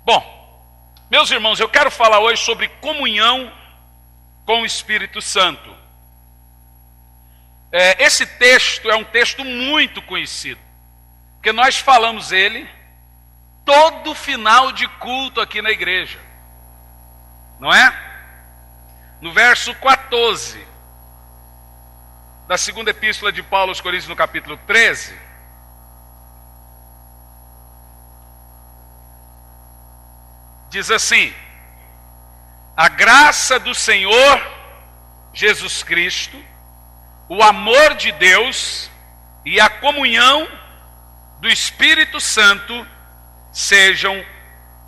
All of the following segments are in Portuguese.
Bom, meus irmãos, eu quero falar hoje sobre comunhão com o Espírito Santo. Esse texto é um texto muito conhecido, porque nós falamos ele todo final de culto aqui na igreja, não é? No verso 14 da segunda epístola de Paulo aos Coríntios, no capítulo 13, diz assim: a graça do Senhor Jesus Cristo, o amor de Deus e a comunhão do Espírito Santo sejam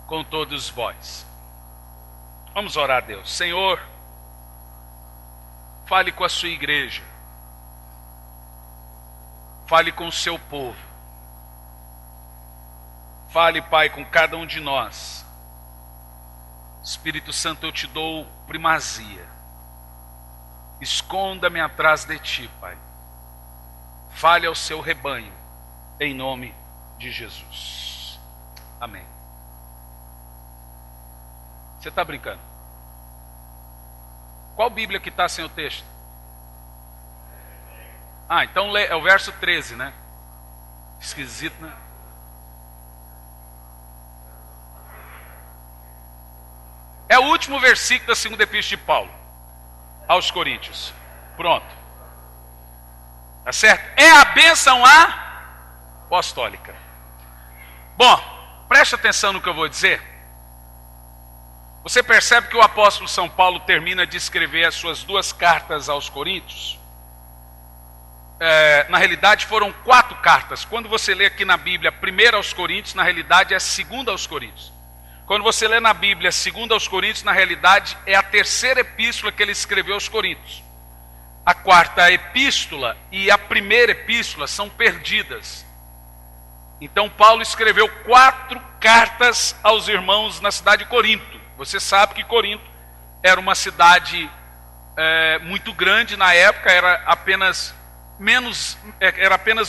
com todos vós. Vamos orar a Deus. Senhor, fale com a sua igreja, fale com o seu povo, fale, Pai, com cada um de nós. Espírito Santo, eu te dou primazia. Esconda-me atrás de ti, Pai. Fale ao seu rebanho, em nome de Jesus. Amém. Você está brincando? Qual Bíblia que está sem o texto? Então é o verso 13, né? Esquisito, né? É o último versículo da segunda epístola de Paulo aos Coríntios. Pronto. Tá certo? É a bênção apostólica. Bom, preste atenção no que eu vou dizer. Você percebe que o apóstolo São Paulo termina de escrever as suas duas cartas aos Coríntios. Na realidade foram 4 cartas. Quando você lê aqui na Bíblia 1 aos Coríntios, na realidade é 2 aos Coríntios. Quando você lê na Bíblia 2 aos Coríntios, na realidade é a 3ª epístola que ele escreveu aos Coríntios. A 4ª epístola e a 1ª epístola são perdidas. Então Paulo escreveu 4 cartas aos irmãos na cidade de Corinto. Você sabe que Corinto era uma cidade muito grande na época, era apenas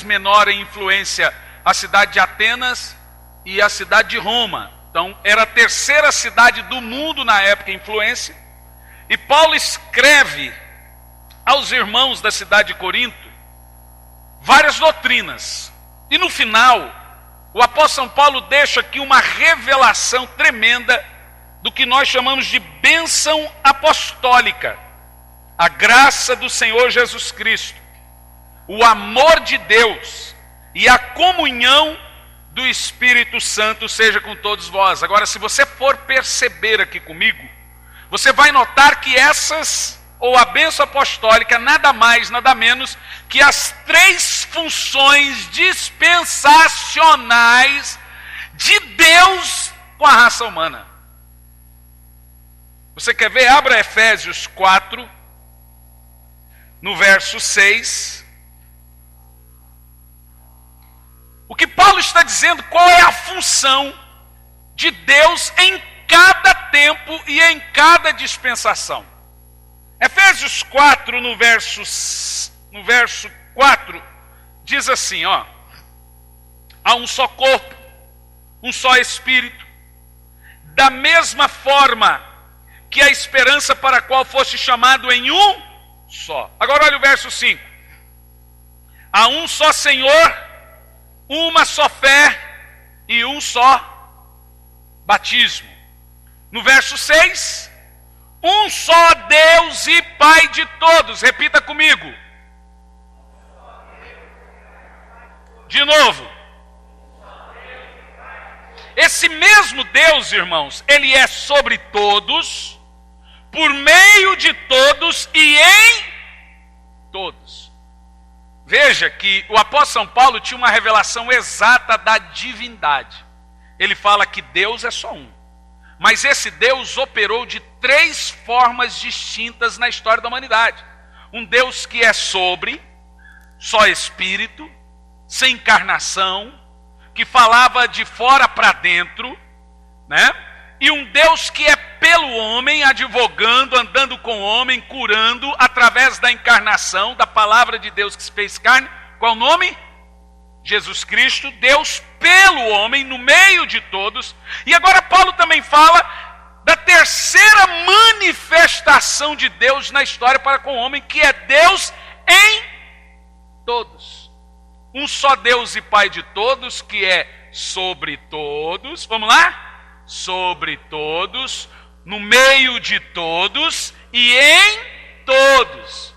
menor em influência a cidade de Atenas e a cidade de Roma. Então, era a 3ª cidade do mundo na época em influência. E Paulo escreve aos irmãos da cidade de Corinto várias doutrinas. E no final, o apóstolo São Paulo deixa aqui uma revelação tremenda do que nós chamamos de bênção apostólica. A graça do Senhor Jesus Cristo, o amor de Deus e a comunhão do Espírito Santo seja com todos vós. Agora, se você for perceber aqui comigo, você vai notar que a bênção apostólica, nada mais, nada menos que as 3 funções dispensacionais de Deus com a raça humana. Você quer ver? Abra Efésios 4, no verso 6. O que Paulo está dizendo, qual é a função de Deus em cada tempo e em cada dispensação. Efésios 4, no verso 4, diz assim, há um só corpo, um só Espírito, da mesma forma que a esperança para a qual foste chamado em um só. Agora olha o verso 5. Há um só Senhor, uma só fé e um só batismo. No verso 6, um só Deus e Pai de todos. Repita comigo. De novo. Esse mesmo Deus, irmãos, ele é sobre todos, por meio de todos e em todos. Veja que o apóstolo São Paulo tinha uma revelação exata da divindade. Ele fala que Deus é só um. Mas esse Deus operou de 3 formas distintas na história da humanidade. Um Deus que é sobre, só Espírito, sem encarnação, que falava de fora para dentro, né? E um Deus que é pelo homem, advogando, andando com o homem, curando, através da encarnação, da palavra de Deus que se fez carne. Qual o nome? Jesus Cristo, Deus pelo homem, no meio de todos. E agora Paulo também fala da terceira manifestação de Deus na história para com o homem, que é Deus em todos. Um só Deus e Pai de todos, que é sobre todos. Vamos lá? Sobre todos, no meio de todos e em todos.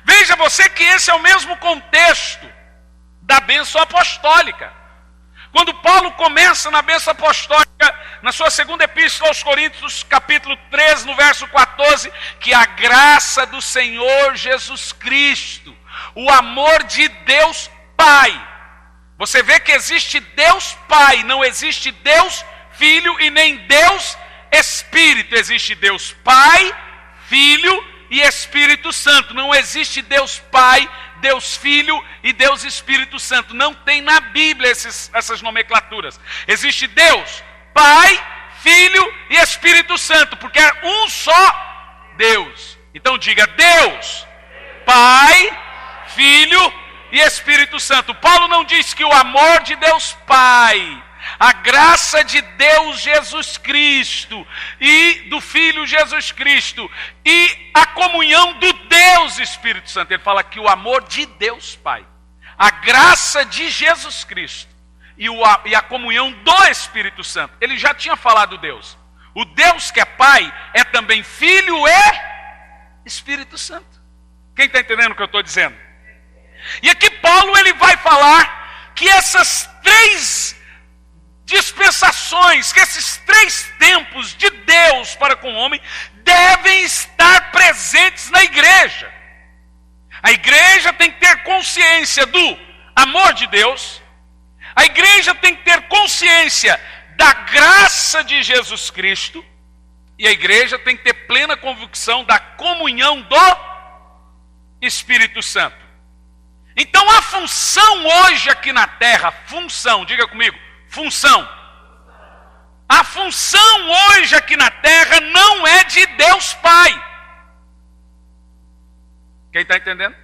Veja você que esse é o mesmo contexto da bênção apostólica. Quando Paulo começa na bênção apostólica, na sua segunda epístola aos Coríntios, capítulo 13, no verso 14, que a graça do Senhor Jesus Cristo, o amor de Deus Pai. Você vê que existe Deus Pai, não existe Deus Filho e nem Deus Espírito. Existe Deus Pai, Filho e Espírito Santo. Não existe Deus Pai, Deus Filho e Deus Espírito Santo. Não tem na Bíblia essas nomenclaturas. Existe Deus Pai, Filho e Espírito Santo, porque é um só Deus. Então diga Deus Pai, Filho e Espírito Santo. Paulo não diz que o amor de Deus Pai, a graça de Deus Jesus Cristo e do Filho Jesus Cristo e a comunhão do Deus Espírito Santo. Ele fala que o amor de Deus Pai, a graça de Jesus Cristo e a comunhão do Espírito Santo. Ele já tinha falado Deus. O Deus que é Pai é também Filho e Espírito Santo. Quem está entendendo o que eu estou dizendo? E aqui Paulo ele vai falar que essas três dispensações, que esses três tempos de Deus para com o homem devem estar presentes na igreja. A igreja tem que ter consciência do amor de Deus, a igreja tem que ter consciência da graça de Jesus Cristo, e a igreja tem que ter plena convicção da comunhão do Espírito Santo. Então a função hoje aqui na terra, função, diga comigo, função. A função hoje aqui na terra não é de Deus Pai. Quem está entendendo?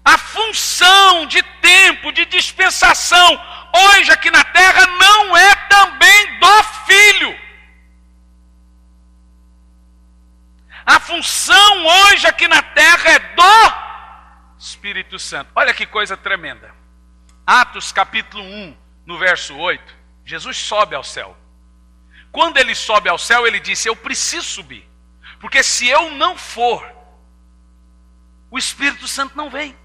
A função de tempo, de dispensação, hoje aqui na terra não é também do Filho. A função hoje aqui na terra é do Espírito Santo. Olha que coisa tremenda. Atos capítulo 1, no verso 8, Jesus sobe ao céu. Quando ele sobe ao céu, ele disse: eu preciso subir, porque se eu não for, o Espírito Santo não vem.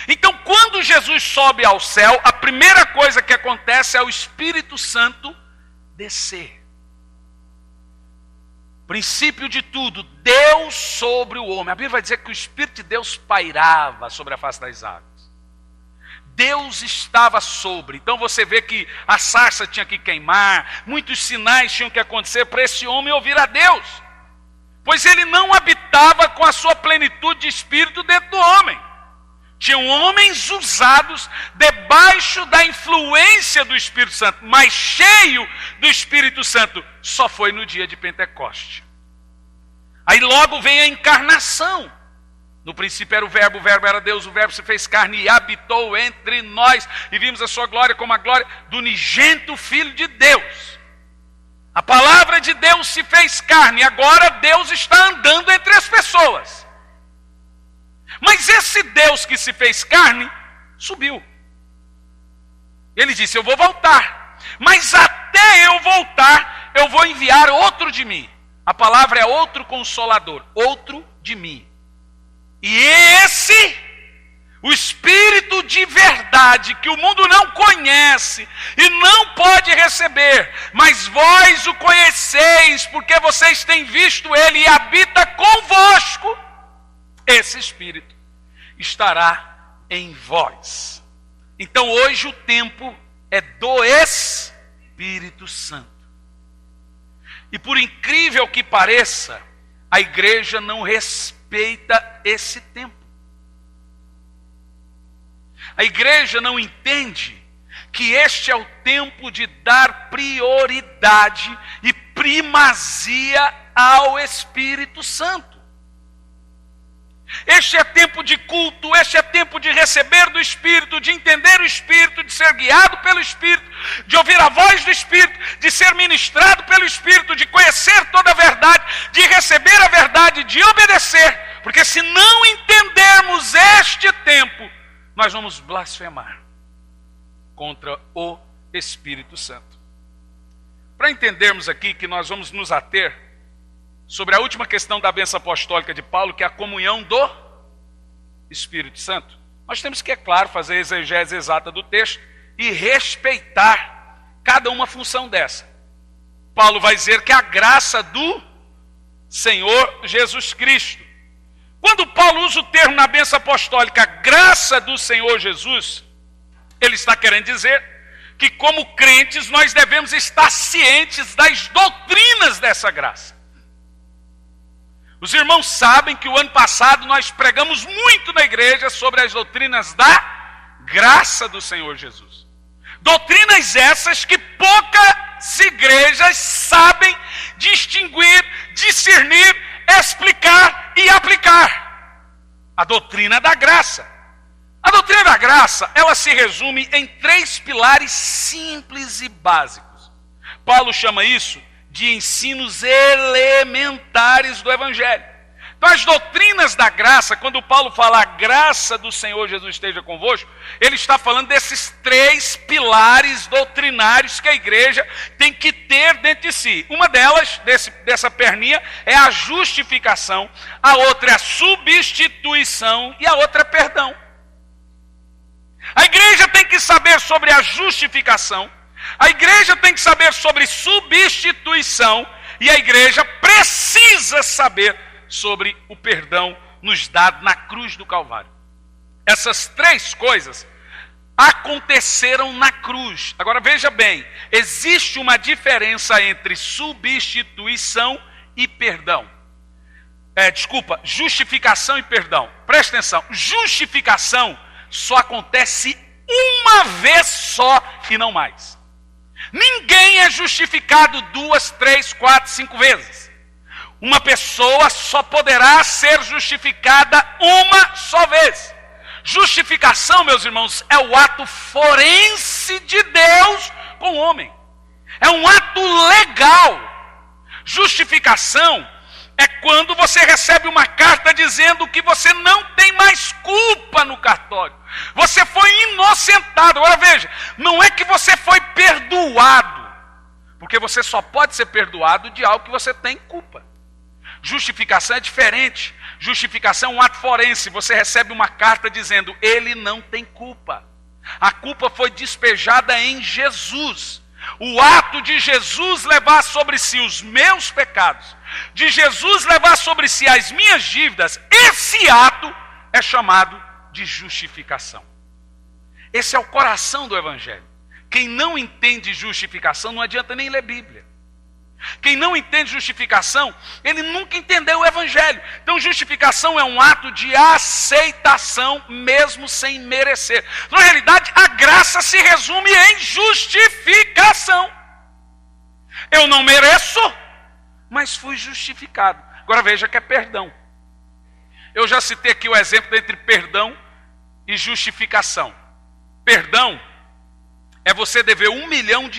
Então quando Jesus sobe ao céu, a primeira coisa que acontece é o Espírito Santo descer. Princípio de tudo, Deus sobre o homem. A Bíblia vai dizer que o Espírito de Deus pairava sobre a face das águas. Deus estava sobre. Então você vê que a sarça tinha que queimar, muitos sinais tinham que acontecer para esse homem ouvir a Deus. Pois ele não habitava com a sua plenitude de Espírito dentro do homem. Tinham homens usados debaixo da influência do Espírito Santo, mas cheio do Espírito Santo só foi no dia de Pentecoste. Aí logo vem a encarnação. No princípio era o verbo era Deus, o verbo se fez carne e habitou entre nós, e vimos a sua glória como a glória do unigênito Filho de Deus. A palavra de Deus se fez carne, e agora Deus está andando entre as pessoas. Mas esse Deus que se fez carne, subiu. Ele disse: eu vou voltar, mas até eu voltar, eu vou enviar outro de mim. A palavra é outro consolador, outro de mim. E esse, o Espírito de verdade, que o mundo não conhece e não pode receber, mas vós o conheceis, porque vocês têm visto ele e habita convosco. Esse Espírito estará em vós. Então hoje o tempo é do Espírito Santo. E por incrível que pareça, a igreja não respeita esse tempo. A igreja não entende que este é o tempo de dar prioridade e primazia ao Espírito Santo. Este é tempo de culto, este é tempo de receber do Espírito, de entender o Espírito, de ser guiado pelo Espírito, de ouvir a voz do Espírito, de ser ministrado pelo Espírito, de conhecer toda a verdade, de receber a verdade, de obedecer. Porque se não entendermos este tempo, nós vamos blasfemar contra o Espírito Santo. Para entendermos aqui que nós vamos nos ater sobre a última questão da bênção apostólica de Paulo, que é a comunhão do Espírito Santo, nós temos que, é claro, fazer a exegese exata do texto e respeitar cada uma função dessa. Paulo vai dizer que a graça do Senhor Jesus Cristo. Quando Paulo usa o termo na bênção apostólica, graça do Senhor Jesus, ele está querendo dizer que, como crentes, nós devemos estar cientes das doutrinas dessa graça. Os irmãos sabem que o ano passado nós pregamos muito na igreja sobre as doutrinas da graça do Senhor Jesus. Doutrinas essas que poucas igrejas sabem distinguir, discernir, explicar e aplicar. A doutrina da graça. A doutrina da graça, ela se resume em 3 pilares simples e básicos. Paulo chama isso de ensinos elementares do Evangelho. Então, as doutrinas da graça, quando Paulo fala a graça do Senhor Jesus esteja convosco, ele está falando desses 3 pilares doutrinários que a igreja tem que ter dentro de si. Uma delas, dessa perninha, é a justificação, a outra é a substituição e a outra é perdão. A igreja tem que saber sobre a justificação, a igreja tem que saber sobre substituição e a igreja precisa saber sobre o perdão nos dado na cruz do Calvário. Essas 3 coisas aconteceram na cruz. Agora veja bem, existe uma diferença entre substituição e perdão. Justificação e perdão. Presta atenção, justificação só acontece uma vez só e não mais. Ninguém é justificado 2, 3, 4, 5 vezes. Uma pessoa só poderá ser justificada uma só vez. Justificação, meus irmãos, é o ato forense de Deus com o homem. É um ato legal. Justificação é quando você recebe uma carta dizendo que você não tem mais culpa no cartório. Você foi inocentado. Agora veja, não é que você foi perdoado, porque você só pode ser perdoado de algo que você tem culpa. Justificação é diferente. Justificação é um ato forense. Você recebe uma carta dizendo, ele não tem culpa. A culpa foi despejada em Jesus. O ato de Jesus levar sobre si os meus pecados, de Jesus levar sobre si as minhas dívidas, esse ato é chamado de justificação. Esse é o coração do Evangelho. Quem não entende justificação não adianta nem ler Bíblia. Quem não entende justificação, ele nunca entendeu o Evangelho. Então justificação é um ato de aceitação mesmo sem merecer. Na realidade, a graça se resume em justificação. Eu não mereço, mas fui justificado. Agora veja que é perdão. Eu já citei aqui o exemplo entre perdão e justificação. Perdão é você dever R$1 milhão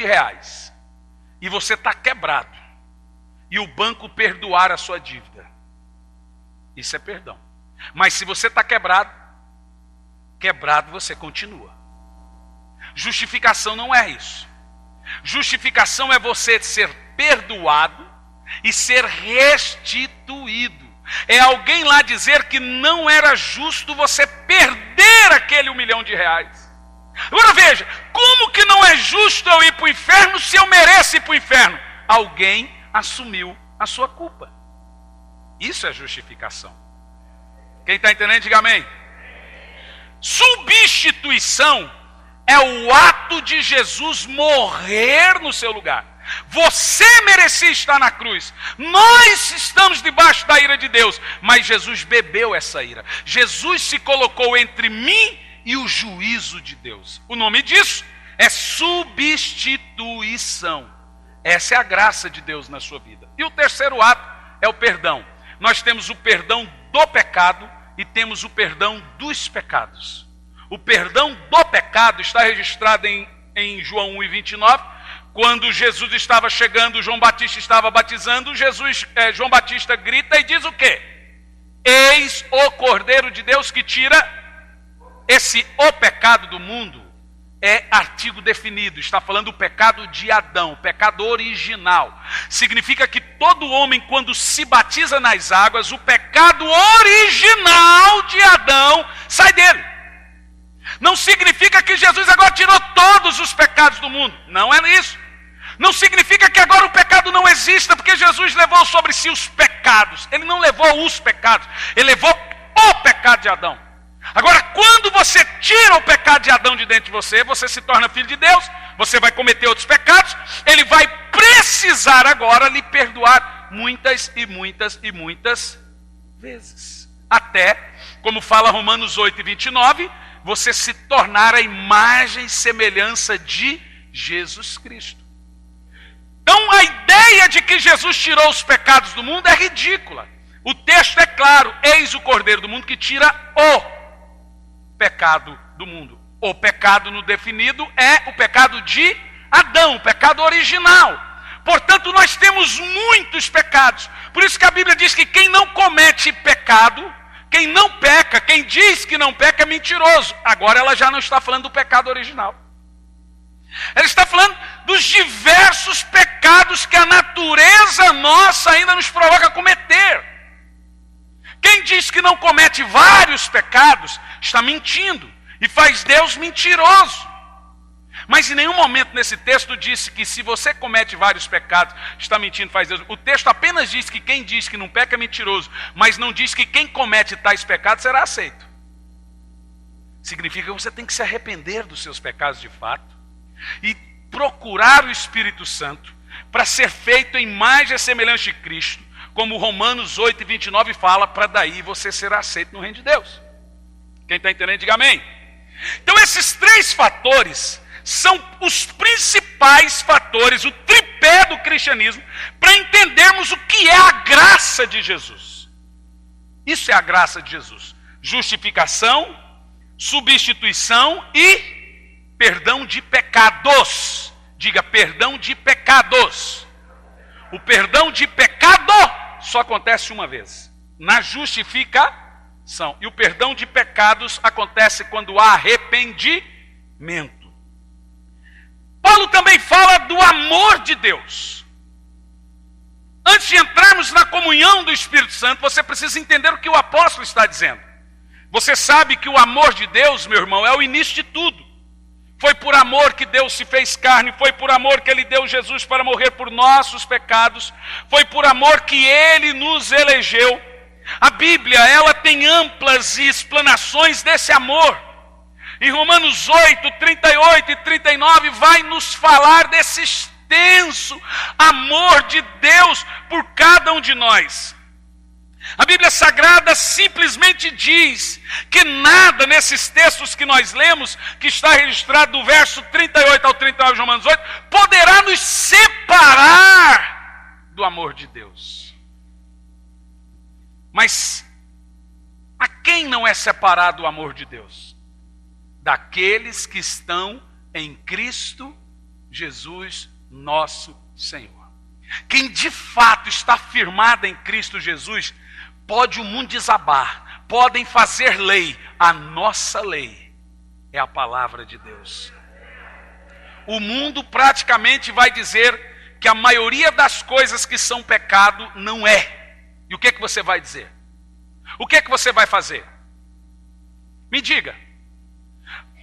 e você está quebrado e o banco perdoar a sua dívida. Isso é perdão. Mas se você está quebrado você continua. Justificação não é isso. Justificação é você ser perdoado e ser restituído. É alguém lá dizer que não era justo você perder aquele R$1 milhão. Agora veja, como que não é justo eu ir para o inferno se eu mereço ir para o inferno? Alguém assumiu a sua culpa. Isso é justificação. Quem está entendendo, diga amém. Substituição é o ato de Jesus morrer no seu lugar. Você merecia estar na cruz. Nós estamos debaixo da ira de Deus, mas Jesus bebeu essa ira. Jesus se colocou entre mim e o juízo de Deus. O nome disso é substituição. Essa é a graça de Deus na sua vida. E o terceiro ato é o perdão. Nós temos o perdão do pecado e temos o perdão dos pecados. O perdão do pecado está registrado em João 1:29, quando Jesus estava chegando, João Batista estava batizando, João Batista grita e diz o quê? Eis o Cordeiro de Deus que tira o pecado do mundo. É artigo definido, está falando do pecado de Adão, o pecado original. Significa que todo homem, quando se batiza nas águas, o pecado original de Adão sai dele. Não significa que Jesus agora tirou todos os pecados do mundo, não é isso. Não significa que agora o pecado não exista, porque Jesus levou sobre si os pecados. Ele não levou os pecados, ele levou o pecado de Adão. Agora, quando você tira o pecado de Adão de dentro de você, você se torna filho de Deus, você vai cometer outros pecados, ele vai precisar agora lhe perdoar muitas e muitas e muitas vezes. Até, como fala Romanos 8:29, você se tornar a imagem e semelhança de Jesus Cristo. Então a ideia de que Jesus tirou os pecados do mundo é ridícula. O texto é claro, eis o Cordeiro do mundo que tira o pecado do mundo. O pecado no definido é o pecado de Adão, o pecado original. Portanto, nós temos muitos pecados. Por isso que a Bíblia diz que quem não comete pecado, quem não peca, quem diz que não peca é mentiroso. Agora ela já não está falando do pecado original. Ela está falando dos diversos pecados que a natureza nossa ainda nos provoca a cometer. Quem diz que não comete vários pecados, está mentindo e faz Deus mentiroso. Mas em nenhum momento nesse texto disse que se você comete vários pecados, está mentindo, faz Deus. O texto apenas diz que quem diz que não peca é mentiroso, mas não diz que quem comete tais pecados será aceito. Significa que você tem que se arrepender dos seus pecados de fato e procurar o Espírito Santo para ser feito em imagem e semelhança de Cristo, como Romanos 8:29 fala, para daí você ser aceito no reino de Deus. Quem está entendendo, diga amém. Então esses três fatores são os principais fatores, o tripé do cristianismo, para entendermos o que é a graça de Jesus. Isso é a graça de Jesus: justificação, substituição e perdão de pecados. Diga, perdão de pecados. O perdão de pecado só acontece uma vez, na justificação. E o perdão de pecados acontece quando há arrependimento. Paulo também fala do amor de Deus. Antes de entrarmos na comunhão do Espírito Santo, você precisa entender o que o apóstolo está dizendo. Você sabe que o amor de Deus, meu irmão, é o início de tudo. Foi por amor que Deus se fez carne, foi por amor que Ele deu Jesus para morrer por nossos pecados, foi por amor que Ele nos elegeu. A Bíblia, ela tem amplas explanações desse amor. Em Romanos 8, 38 e 39 vai nos falar desse extenso amor de Deus por cada um de nós. A Bíblia Sagrada simplesmente diz que nada nesses textos que nós lemos, que está registrado do verso 38 ao 39 de Romanos 8, poderá nos separar do amor de Deus. Mas a quem não é separado do amor de Deus? Daqueles que estão em Cristo Jesus, nosso Senhor. Quem de fato está firmado em Cristo Jesus, pode o mundo desabar, podem fazer lei, a nossa lei é a palavra de Deus. O mundo praticamente vai dizer que a maioria das coisas que são pecado não é. E o que você vai dizer? O que você vai fazer? Me diga.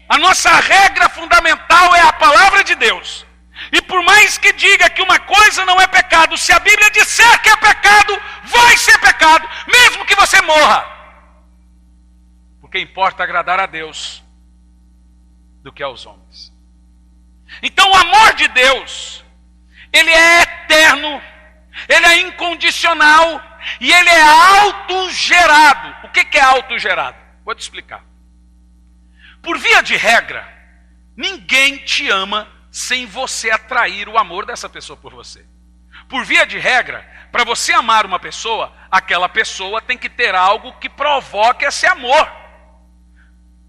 A nossa regra fundamental é a palavra de Deus. E por mais que diga que uma coisa não é pecado, se a Bíblia disser que é pecado, vai ser pecado, mesmo que você morra. Porque importa agradar a Deus do que aos homens. Então o amor de Deus, ele é eterno, ele é incondicional e ele é autogerado. O que é autogerado? Vou te explicar. Por via de regra, ninguém te ama sem você atrair o amor dessa pessoa por você. Por via de regra, para você amar uma pessoa, aquela pessoa tem que ter algo que provoque esse amor.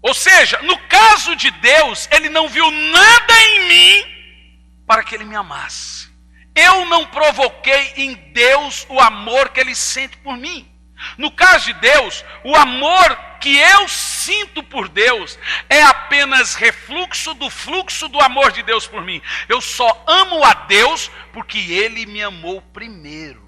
Ou seja, no caso de Deus, Ele não viu nada em mim para que Ele me amasse. Eu não provoquei em Deus o amor que Ele sente por mim. No caso de Deus, o amor que eu sinto por Deus é apenas refluxo do fluxo do amor de Deus por mim. Eu só amo a Deus porque Ele me amou primeiro.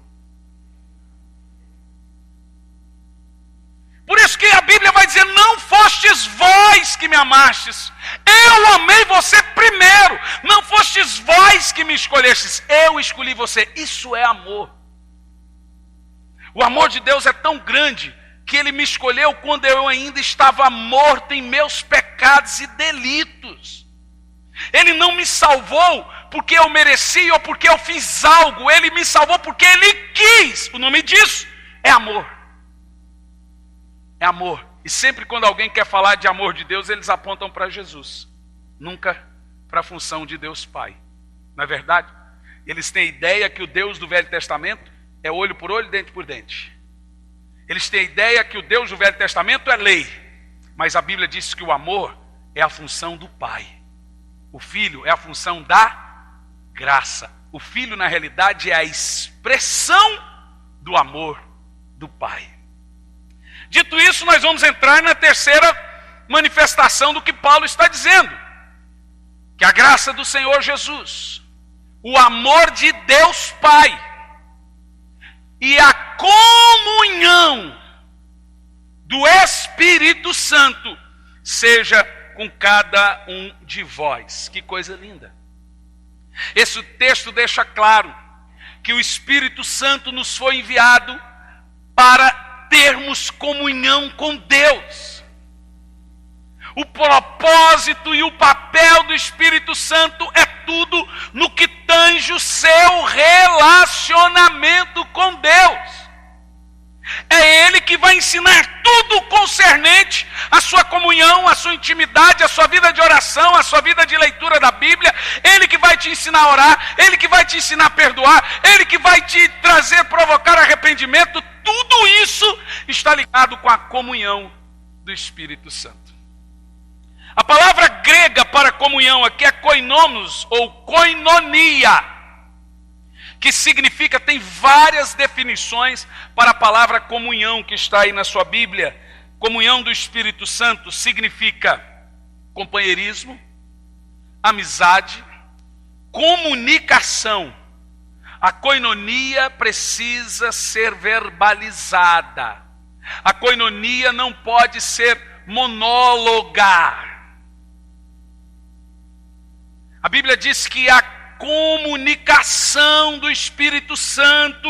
Por isso que a Bíblia vai dizer, não fostes vós que me amastes, eu amei você primeiro, não fostes vós que me escolhestes, eu escolhi você. Isso é amor. O amor de Deus é tão grande que Ele me escolheu quando eu ainda estava morto em meus pecados e delitos. Ele não me salvou porque eu merecia ou porque eu fiz algo. Ele me salvou porque Ele quis. O nome disso é amor. É amor. E sempre quando alguém quer falar de amor de Deus, eles apontam para Jesus. Nunca para a função de Deus Pai. Não é verdade? Eles têm a ideia que o Deus do Velho Testamento é olho por olho, dente por dente. Eles têm a ideia que o Deus do Velho Testamento é lei. Mas a Bíblia diz que o amor é a função do Pai. O Filho é a função da graça. O Filho, na realidade, é a expressão do amor do Pai. Dito isso, nós vamos entrar na terceira manifestação do que Paulo está dizendo. Que a graça do Senhor Jesus, o amor de Deus Pai, e a comunhão do Espírito Santo seja com cada um de vós. Que coisa linda. Esse texto deixa claro que o Espírito Santo nos foi enviado para termos comunhão com Deus. O propósito e o papel do Espírito Santo é tudo no que tange o seu relacionamento com Deus. É Ele que vai ensinar tudo concernente à sua comunhão, à sua intimidade, à sua vida de oração, à sua vida de leitura da Bíblia. Ele que vai te ensinar a orar, Ele que vai te ensinar a perdoar, Ele que vai te trazer, provocar arrependimento. Tudo isso está ligado com a comunhão do Espírito Santo. A palavra grega para comunhão aqui é koinomos ou koinonia, que significa, tem várias definições para a palavra comunhão que está aí na sua Bíblia. Comunhão do Espírito Santo significa companheirismo, amizade, comunicação. A koinonia precisa ser verbalizada. A koinonia não pode ser monóloga. A Bíblia diz que a comunicação do Espírito Santo,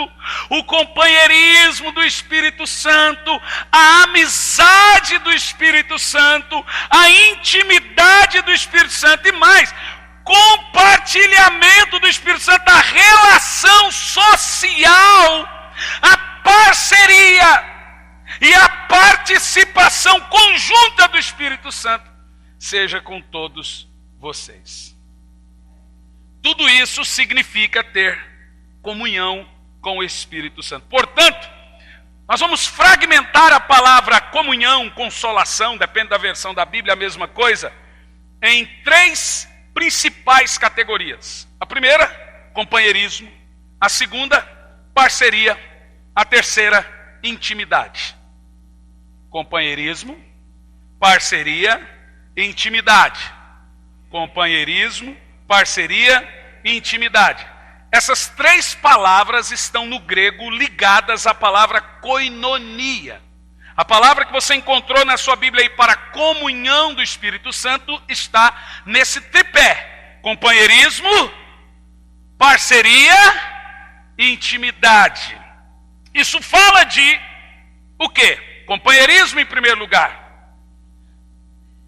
o companheirismo do Espírito Santo, a amizade do Espírito Santo, a intimidade do Espírito Santo e mais, compartilhamento do Espírito Santo, a relação social, a parceria e a participação conjunta do Espírito Santo seja com todos vocês. Tudo isso significa ter comunhão com o Espírito Santo. Portanto, nós vamos fragmentar a palavra comunhão, consolação, depende da versão da Bíblia, a mesma coisa, em três principais categorias. A primeira, companheirismo. A segunda, parceria. A terceira, intimidade. Companheirismo, parceria e intimidade. Companheirismo, parceria e intimidade. Essas três palavras estão no grego ligadas à palavra koinonia. A palavra que você encontrou na sua Bíblia aí para comunhão do Espírito Santo está nesse tripé: companheirismo, parceria e intimidade. Isso fala de o quê? Companheirismo em primeiro lugar.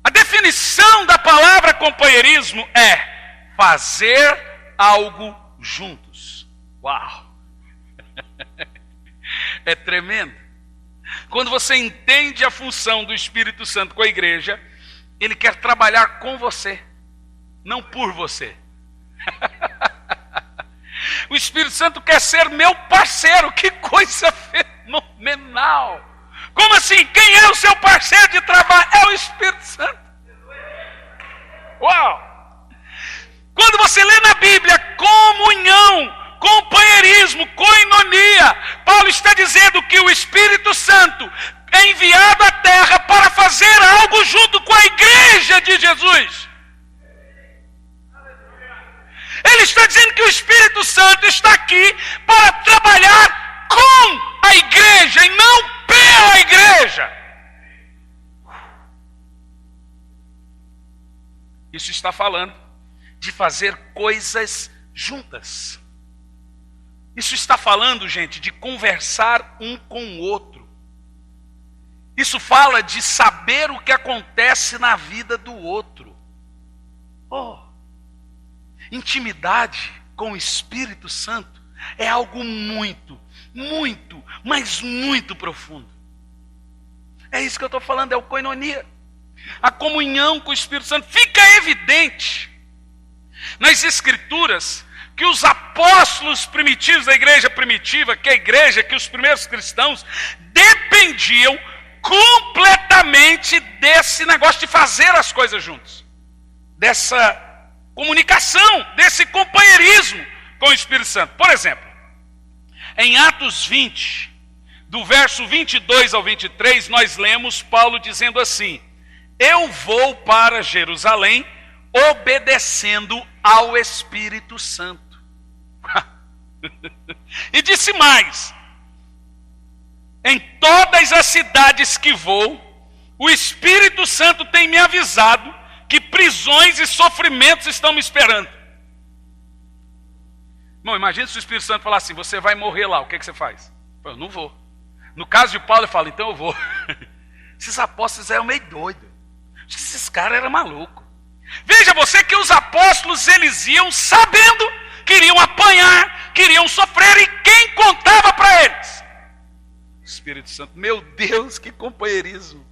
A definição da palavra companheirismo é fazer algo juntos. Uau! É tremendo. Quando você entende a função do Espírito Santo com a igreja, Ele quer trabalhar com você, não por você. O Espírito Santo quer ser meu parceiro. Que coisa fenomenal! Como assim? Quem é o seu parceiro de trabalho? É o Espírito Santo. Uau! Quando você lê na Bíblia comunhão, companheirismo, koinonia, Paulo está dizendo que o Espírito Santo é enviado à terra para fazer algo junto com a igreja de Jesus. Ele está dizendo que o Espírito Santo está aqui para trabalhar com a igreja e não pela igreja. Isso está falando de fazer coisas juntas. Isso está falando, gente, de conversar um com o outro. Isso fala de saber o que acontece na vida do outro. Intimidade com o Espírito Santo é algo muito, muito, mas muito profundo. É isso que eu estou falando, é o koinonia. A comunhão com o Espírito Santo. Fica evidente nas Escrituras que os apóstolos primitivos da igreja primitiva, que é a igreja, que os primeiros cristãos, dependiam completamente desse negócio de fazer as coisas juntos. Dessa comunicação, desse companheirismo com o Espírito Santo. Por exemplo, em Atos 20, do verso 22 ao 23, nós lemos Paulo dizendo assim: eu vou para Jerusalém obedecendo ao Espírito Santo. E disse mais: em todas as cidades que vou, o Espírito Santo tem me avisado que prisões e sofrimentos estão me esperando. Não, imagina se o Espírito Santo falar assim: você vai morrer lá, o que você faz? Eu não vou. No caso de Paulo, ele fala: então eu vou. Esses apóstolos eram meio doidos. Esses caras eram malucos. Veja você que os apóstolos, eles iam sabendo que iriam apanhar, que iriam sofrer, e quem contava para eles? O Espírito Santo. Meu Deus, que companheirismo.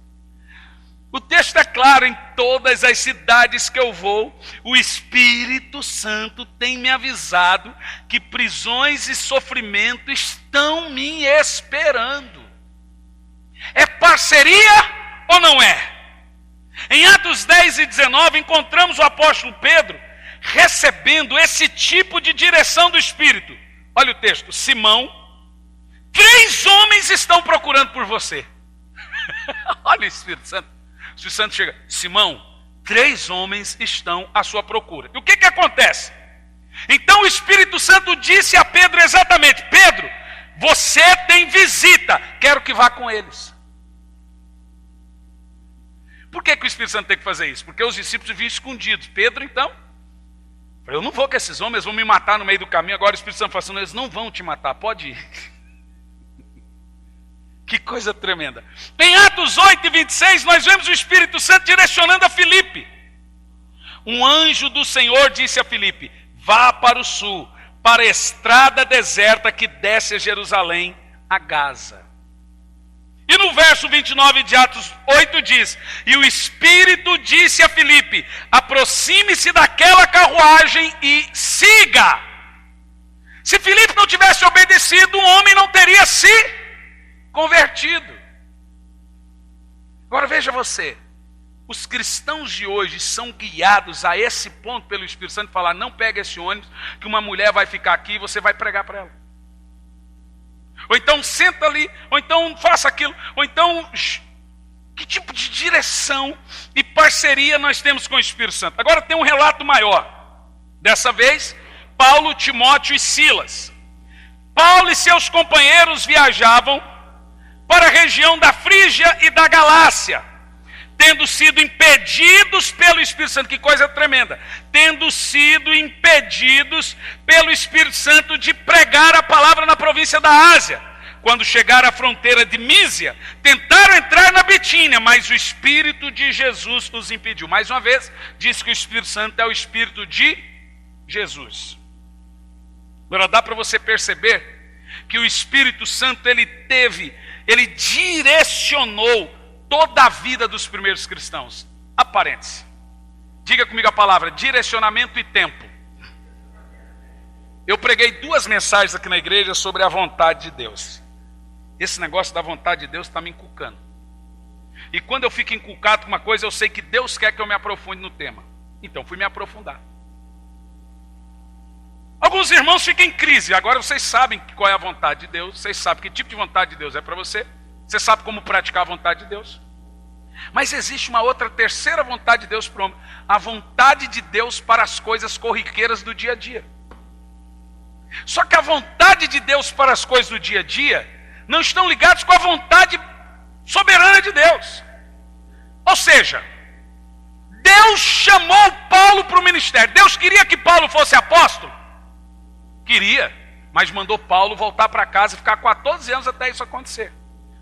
O texto é claro: em todas as cidades que eu vou, o Espírito Santo tem me avisado que prisões e sofrimento estão me esperando. É parceria ou não é? Em Atos 10 e 19, encontramos o apóstolo Pedro recebendo esse tipo de direção do Espírito. Olha o texto: Simão, 3 homens estão procurando por você. Olha o Espírito Santo. O Espírito Santo chega: Simão, 3 homens estão à sua procura. E o que acontece? Então o Espírito Santo disse a Pedro exatamente: Pedro, você tem visita, quero que vá com eles. Por que o Espírito Santo tem que fazer isso? Porque os discípulos vinham escondidos. Pedro, então, eu não vou com esses homens, vão me matar no meio do caminho. Agora o Espírito Santo fala assim: eles não vão te matar, pode ir. Que coisa tremenda. Em Atos 8 e 26, nós vemos o Espírito Santo direcionando a Filipe. Um anjo do Senhor disse a Filipe: vá para o sul, para a estrada deserta que desce a Jerusalém, a Gaza. E no verso 29 de Atos 8 diz: e o Espírito disse a Filipe: aproxime-se daquela carruagem e siga. Se Filipe não tivesse obedecido, o homem não teria se convertido. Agora veja você, os cristãos de hoje são guiados a esse ponto pelo Espírito Santo, falar: não pega esse ônibus, que uma mulher vai ficar aqui e você vai pregar para ela. Ou então senta ali, ou então faça aquilo, ou então que tipo de direção e parceria nós temos com o Espírito Santo? Agora tem um relato maior. Dessa vez, Paulo, Timóteo e Silas. Paulo e seus companheiros viajavam para a região da Frígia e da Galácia, tendo sido impedidos pelo Espírito Santo. Que coisa tremenda! Tendo sido impedidos pelo Espírito Santo de pregar a palavra na província da Ásia. Quando chegaram à fronteira de Mísia, tentaram entrar na Bitínia, mas o Espírito de Jesus os impediu. Mais uma vez, diz que o Espírito Santo é o Espírito de Jesus. Agora dá para você perceber que o Espírito Santo ele direcionou toda a vida dos primeiros cristãos. Aparente-se. Diga comigo a palavra: direcionamento e tempo. Eu preguei 2 mensagens aqui na igreja sobre a vontade de Deus. Esse negócio da vontade de Deus está me inculcando. E quando eu fico inculcado com uma coisa, eu sei que Deus quer que eu me aprofunde no tema. Então fui me aprofundar. Alguns irmãos ficam em crise. Agora vocês sabem qual é a vontade de Deus. Vocês sabem que tipo de vontade de Deus é para você. Você sabe como praticar a vontade de Deus. Mas existe uma outra, terceira vontade de Deus para o homem. A vontade de Deus para as coisas corriqueiras do dia a dia. Só que a vontade de Deus para as coisas do dia a dia não estão ligadas com a vontade soberana de Deus. Ou seja, Deus chamou Paulo para o ministério. Deus queria que Paulo fosse apóstolo? Queria, mas mandou Paulo voltar para casa e ficar 14 anos até isso acontecer.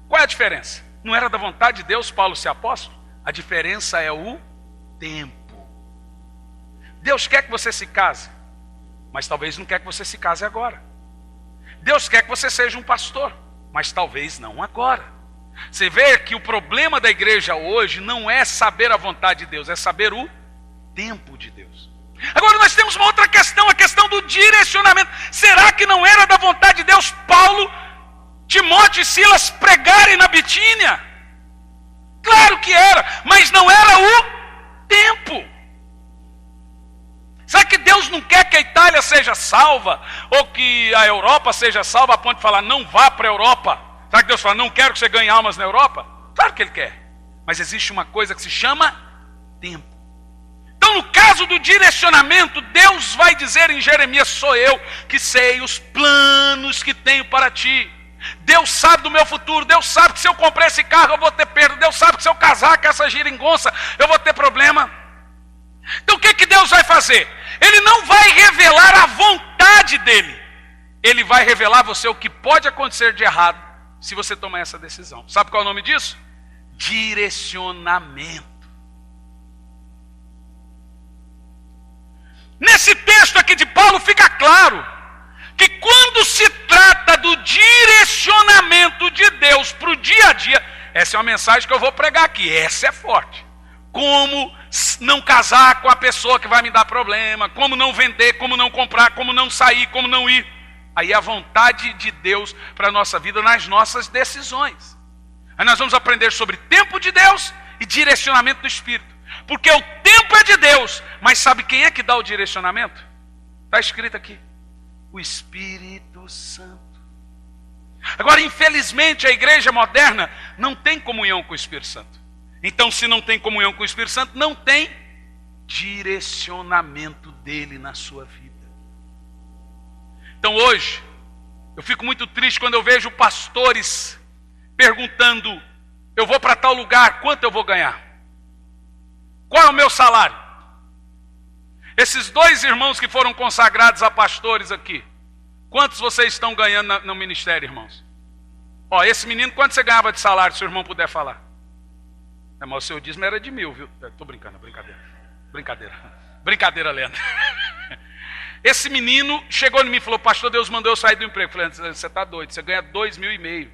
Qual é a diferença? Não era da vontade de Deus Paulo ser apóstolo? A diferença é o tempo. Deus quer que você se case, mas talvez não quer que você se case agora. Deus quer que você seja um pastor, mas talvez não agora. Você vê que o problema da igreja hoje não é saber a vontade de Deus, é saber o tempo de Deus. Agora nós temos uma outra questão, a questão do direcionamento. Será que não era da vontade de Deus Paulo, Timóteo e Silas pregarem na Bitínia? Claro que era, mas não era o tempo. Será que Deus não quer que a Itália seja salva? Ou que a Europa seja salva a ponto de falar, não vá para a Europa? Será que Deus fala, não quero que você ganhe almas na Europa? Claro que Ele quer. Mas existe uma coisa que se chama tempo. Então no caso do direcionamento, Deus vai dizer em Jeremias, sou eu que sei os planos que tenho para ti. Deus sabe do meu futuro, Deus sabe que se eu comprar esse carro eu vou ter perda, Deus sabe que se eu casar com essa geringonça eu vou ter problema. Então o que Deus vai fazer? Ele não vai revelar a vontade dele. Ele vai revelar a você o que pode acontecer de errado se você tomar essa decisão. Sabe qual é o nome disso? Direcionamento. Nesse texto aqui de Paulo fica claro que quando se trata do direcionamento de Deus para o dia a dia, essa é uma mensagem que eu vou pregar aqui, essa é forte. Como não casar com a pessoa que vai me dar problema, como não vender, como não comprar, como não sair, como não ir. Aí é a vontade de Deus para a nossa vida nas nossas decisões. Aí nós vamos aprender sobre tempo de Deus e direcionamento do Espírito. Porque o tempo é de Deus, mas sabe quem é que dá o direcionamento? Está escrito aqui, o Espírito Santo. Agora, infelizmente, a igreja moderna não tem comunhão com o Espírito Santo. Então, se não tem comunhão com o Espírito Santo, não tem direcionamento dele na sua vida. Então hoje, eu fico muito triste quando eu vejo pastores perguntando, eu vou para tal lugar, quanto eu vou ganhar? Qual é o meu salário? Esses 2 irmãos que foram consagrados a pastores aqui, quantos vocês estão ganhando no ministério, irmãos? Ó, esse menino, quanto você ganhava de salário, se o irmão puder falar? Mas o seu dízimo era de 1.000, viu? Estou brincando, brincadeira, Leandro. Esse menino chegou em mim e falou, pastor, Deus mandou eu sair do emprego. Eu falei, você está doido, você ganha 2.500.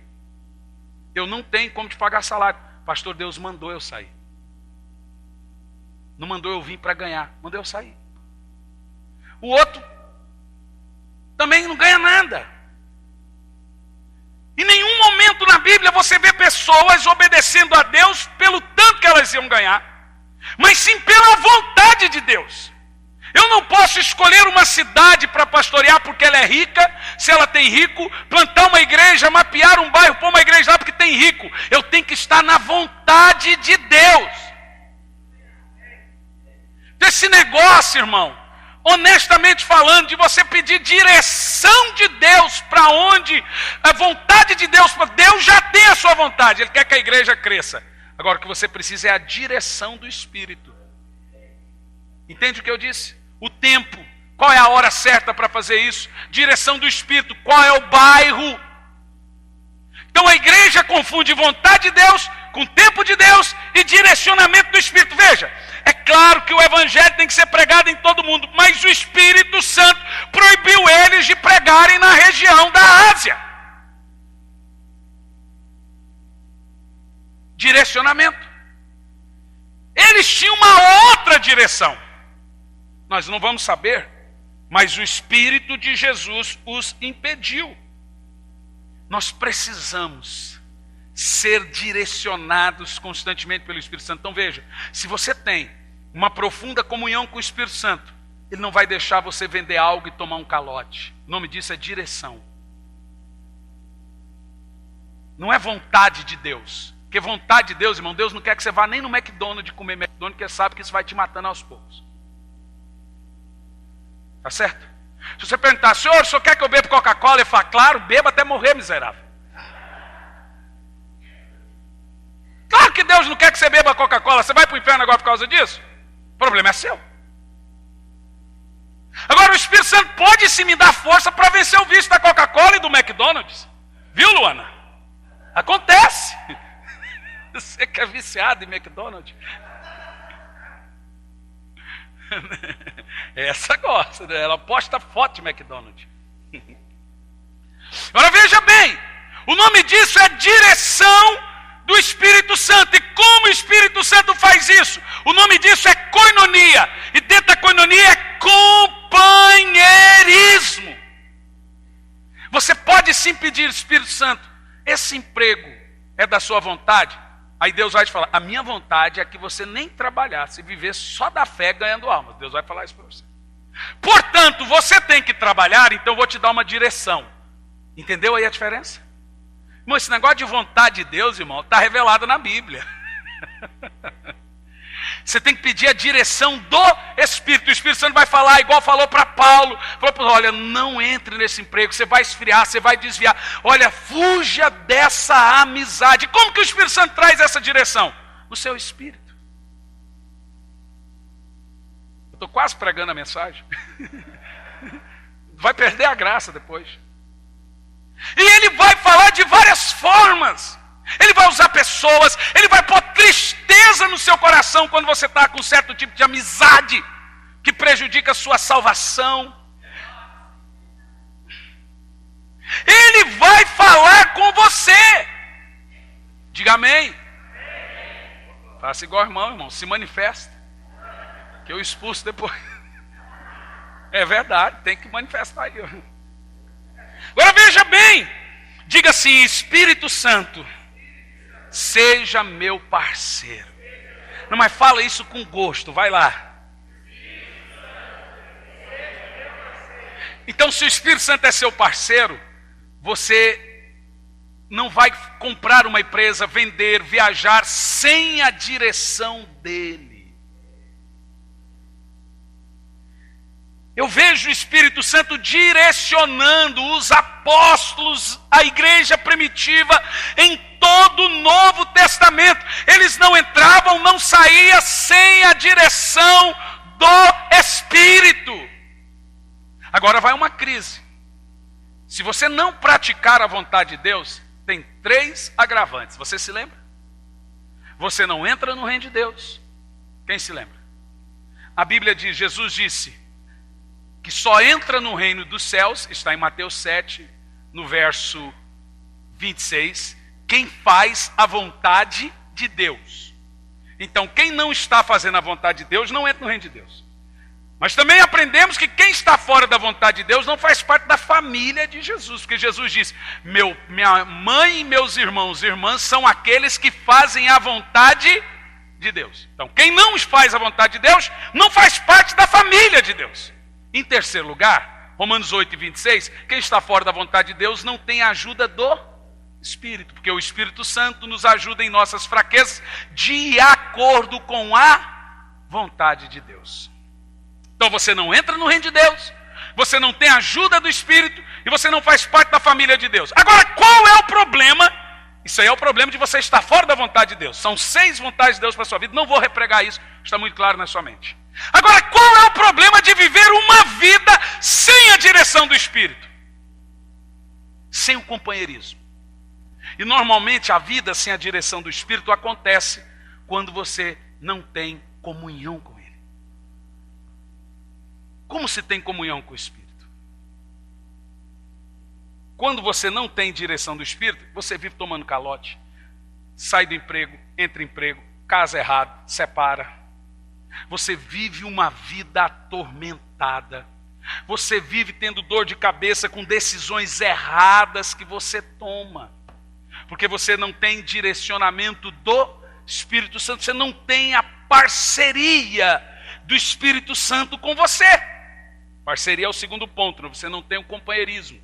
Eu não tenho como te pagar salário. Pastor, Deus mandou eu sair. Não mandou eu vir para ganhar, mandou eu sair. O outro também não ganha nada. Em nenhum momento na Bíblia você vê pessoas obedecendo a Deus pelo tanto que elas iam ganhar, mas sim pela vontade de Deus. Eu não posso escolher uma cidade para pastorear porque ela é rica, se ela tem rico, plantar uma igreja, mapear um bairro, pôr uma igreja lá porque tem rico. Eu tenho que estar na vontade de Deus. Esse negócio, irmão, honestamente falando, de você pedir direção de Deus para onde, a vontade de Deus, Deus já tem a sua vontade, Ele quer que a igreja cresça. Agora o que você precisa é a direção do Espírito. Entende o que eu disse? O tempo, qual é a hora certa para fazer isso? Direção do Espírito, qual é o bairro? Então a igreja confunde vontade de Deus com tempo de Deus e direcionamento do Espírito. Veja, é claro que o Evangelho tem que ser pregado em todo mundo, mas o Espírito Santo proibiu eles de pregarem na região da Ásia. Direcionamento. Eles tinham uma outra direção. Nós não vamos saber mas o Espírito de Jesus os impediu. Nós precisamos ser direcionados constantemente pelo Espírito Santo. Então veja, se você tem uma profunda comunhão com o Espírito Santo, ele não vai deixar você vender algo e tomar um calote. O nome disso é direção. Não é vontade de Deus. Porque vontade de Deus, irmão, Deus não quer que você vá nem no McDonald's comer McDonald's, porque sabe que isso vai te matando aos poucos. Tá certo? Se você perguntar, senhor, o senhor quer que eu beba Coca-Cola? Ele fala, claro, beba até morrer, miserável. Claro que Deus não quer que você beba Coca-Cola. Você vai para o inferno agora por causa disso? O problema é seu. Agora o Espírito Santo pode sim me dar força para vencer o vício da Coca-Cola e do McDonald's. Viu, Luana? Acontece. Você que é viciado em McDonald's. Essa gosta, né? Ela posta foto de McDonald's. Agora veja bem, o nome disso é direção do Espírito Santo. E como o Espírito Santo faz isso? O nome disso é koinonia. E dentro da koinonia é companheirismo. Você pode sim pedir, Espírito Santo, esse emprego é da sua vontade? Aí Deus vai te falar, a minha vontade é que você nem trabalhasse e vivesse só da fé ganhando almas. Deus vai falar isso para você. Portanto, você tem que trabalhar, então eu vou te dar uma direção. Entendeu aí a diferença? Irmão, esse negócio de vontade de Deus, irmão, está revelado na Bíblia. Você tem que pedir a direção do Espírito. O Espírito Santo vai falar, igual falou para Paulo. Falou para ele, olha, não entre nesse emprego, você vai esfriar, você vai desviar. Olha, fuja dessa amizade. Como que o Espírito Santo traz essa direção? No seu Espírito. Eu estou quase pregando a mensagem. Vai perder a graça depois. E ele vai falar de várias formas. Ele vai usar pessoas, ele vai pôr tristeza no seu coração quando você está com um certo tipo de amizade que prejudica a sua salvação. Ele vai falar com você. Diga amém. Faça igual irmão, se manifesta. Que eu expulso depois. É verdade, tem que manifestar aí. Agora veja bem, diga assim, Espírito Santo, seja meu parceiro. Não, mas fala isso com gosto, vai lá. Então, se o Espírito Santo é seu parceiro, você não vai comprar uma empresa, vender, viajar sem a direção dele. Eu vejo o Espírito Santo direcionando os apóstolos, a igreja primitiva, em todo o Novo Testamento. Eles não entravam, não saíam sem a direção do Espírito. Agora vai uma crise. Se você não praticar a vontade de Deus, tem 3 agravantes. Você se lembra? Você não entra no reino de Deus. Quem se lembra? A Bíblia diz, Jesus disse que só entra no reino dos céus, está em Mateus 7, no verso 26, quem faz a vontade de Deus. Então, quem não está fazendo a vontade de Deus, não entra no reino de Deus. Mas também aprendemos que quem está fora da vontade de Deus não faz parte da família de Jesus, porque Jesus diz, minha mãe e meus irmãos e irmãs são aqueles que fazem a vontade de Deus. Então, quem não faz a vontade de Deus, não faz parte da família de Deus. Em terceiro lugar, Romanos 8, 26, quem está fora da vontade de Deus não tem a ajuda do Espírito, porque o Espírito Santo nos ajuda em nossas fraquezas de acordo com a vontade de Deus. Então você não entra no reino de Deus, você não tem a ajuda do Espírito e você não faz parte da família de Deus. Agora, qual é o problema? Isso aí é o problema de você estar fora da vontade de Deus. São 6 vontades de Deus para a sua vida, não vou repregar isso, está muito claro na sua mente. Agora, qual é o problema de viver uma vida sem a direção do Espírito? Sem o companheirismo. E normalmente a vida sem a direção do Espírito acontece quando você não tem comunhão com Ele. Como se tem comunhão com o Espírito? Quando você não tem direção do Espírito, você vive tomando calote. Sai do emprego, entra em emprego, casa errado, separa. Você vive uma vida atormentada. Você vive tendo dor de cabeça com decisões erradas que você toma. Porque você não tem direcionamento do Espírito Santo. Você não tem a parceria do Espírito Santo com você. Parceria é o segundo ponto, você não tem um companheirismo.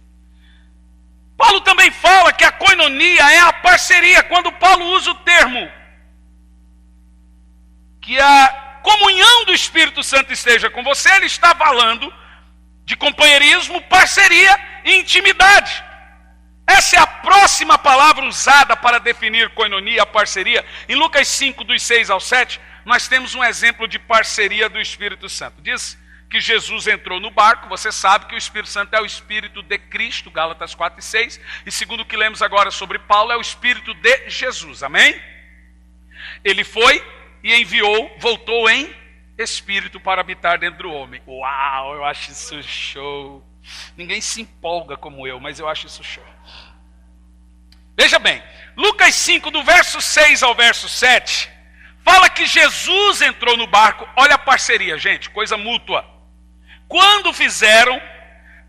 Paulo também fala que a koinonia é a parceria. Quando Paulo usa o termo que a comunhão do Espírito Santo esteja com você, ele está falando de companheirismo, parceria e intimidade. Essa é a próxima palavra usada para definir koinonia, a parceria. Em Lucas 5, dos 6 ao 7, nós temos um exemplo de parceria do Espírito Santo. Diz que Jesus entrou no barco, você sabe que o Espírito Santo é o Espírito de Cristo, Gálatas 4 e 6, e segundo o que lemos agora sobre Paulo, é o Espírito de Jesus, amém? Ele foi e enviou, voltou em Espírito para habitar dentro do homem. Uau, eu acho isso show. Ninguém se empolga como eu, mas eu acho isso show. Veja bem, Lucas 5, do verso 6 ao verso 7, fala que Jesus entrou no barco. Olha a parceria, gente, coisa mútua. Quando fizeram,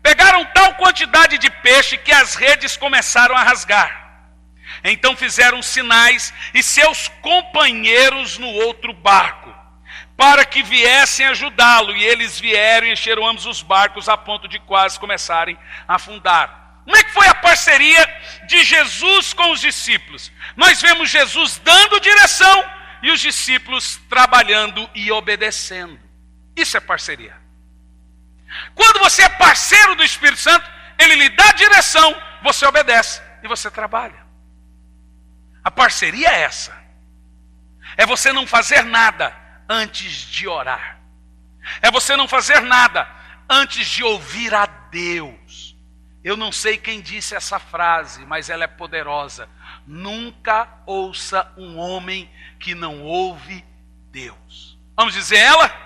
pegaram tal quantidade de peixe que as redes começaram a rasgar. Então fizeram sinais e seus companheiros no outro barco, para que viessem ajudá-lo. E eles vieram e encheram ambos os barcos a ponto de quase começarem a afundar. Como é que foi a parceria de Jesus com os discípulos? Nós vemos Jesus dando direção e os discípulos trabalhando e obedecendo. Isso é parceria. Quando você é parceiro do Espírito Santo, ele lhe dá direção, você obedece e você trabalha. A parceria é essa. É você não fazer nada antes de orar. É você não fazer nada antes de ouvir a Deus. Eu não sei quem disse essa frase, mas ela é poderosa. Nunca ouça um homem que não ouve Deus. Vamos dizer ela?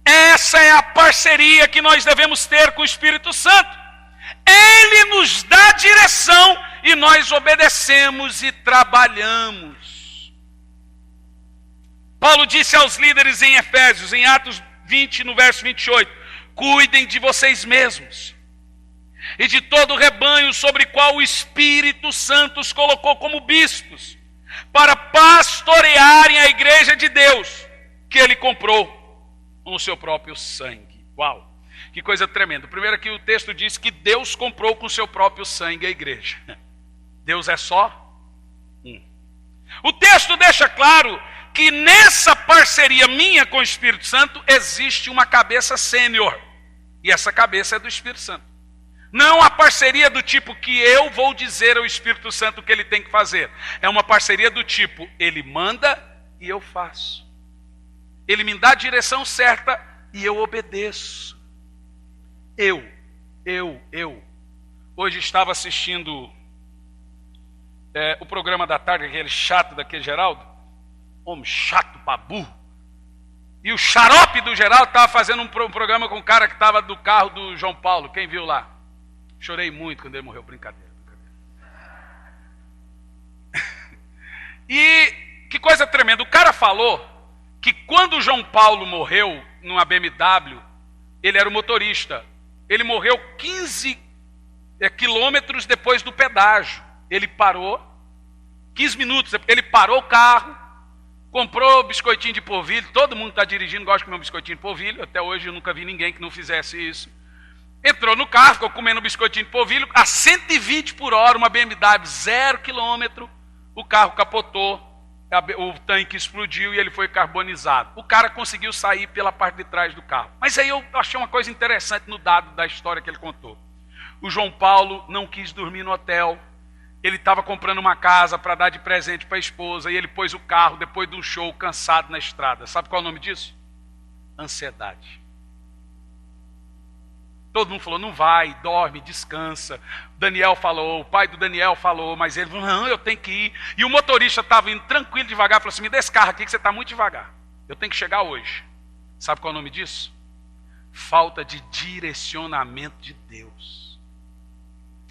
Essa é a parceria que nós devemos ter com o Espírito Santo. Ele nos dá direção e nós obedecemos e trabalhamos. Paulo disse aos líderes em Efésios, em Atos 20, no verso 28, cuidem de vocês mesmos e de todo o rebanho sobre o qual o Espírito Santo os colocou como bispos, para pastorearem a igreja de Deus, que ele comprou com o seu próprio sangue. Uau, que coisa tremenda. Primeiro que o texto diz que Deus comprou com o seu próprio sangue a igreja. Deus é só um. O texto deixa claro que nessa parceria minha com o Espírito Santo existe uma cabeça sênior. E essa cabeça é do Espírito Santo. Não a parceria do tipo que eu vou dizer ao Espírito Santo o que ele tem que fazer. É uma parceria do tipo, ele manda e eu faço. Ele me dá a direção certa e eu obedeço. Eu. Hoje estava assistindo o programa da tarde, aquele chato daquele Geraldo. Homem chato pra burro. E o xarope do Geraldo estava fazendo um programa com o cara que estava do carro do João Paulo. Quem viu lá? Chorei muito quando ele morreu. Brincadeira. E que coisa tremenda. O cara falou que quando o João Paulo morreu numa BMW, ele era o motorista. Ele morreu 15 quilômetros depois do pedágio. Ele parou, 15 minutos, ele parou o carro, comprou biscoitinho de polvilho. Todo mundo está dirigindo, gosta de comer um biscoitinho de polvilho. Até hoje eu nunca vi ninguém que não fizesse isso. Entrou no carro, ficou comendo biscoitinho de polvilho, a 120 por hora, uma BMW 0 quilômetro, o carro capotou. O tanque explodiu e ele foi carbonizado. O cara conseguiu sair pela parte de trás do carro. Mas aí eu achei uma coisa interessante no dado da história que ele contou. O João Paulo não quis dormir no hotel. Ele estava comprando uma casa para dar de presente para a esposa. E ele pôs o carro depois de um show cansado na estrada. Sabe qual é o nome disso? Ansiedade. Todo mundo falou, não vai, dorme, descansa. Daniel falou, o pai do Daniel falou, mas ele falou, não, eu tenho que ir. E o motorista estava indo tranquilo, devagar, falou assim, me dê esse carro aqui que você está muito devagar. Eu tenho que chegar hoje. Sabe qual é o nome disso? Falta de direcionamento de Deus.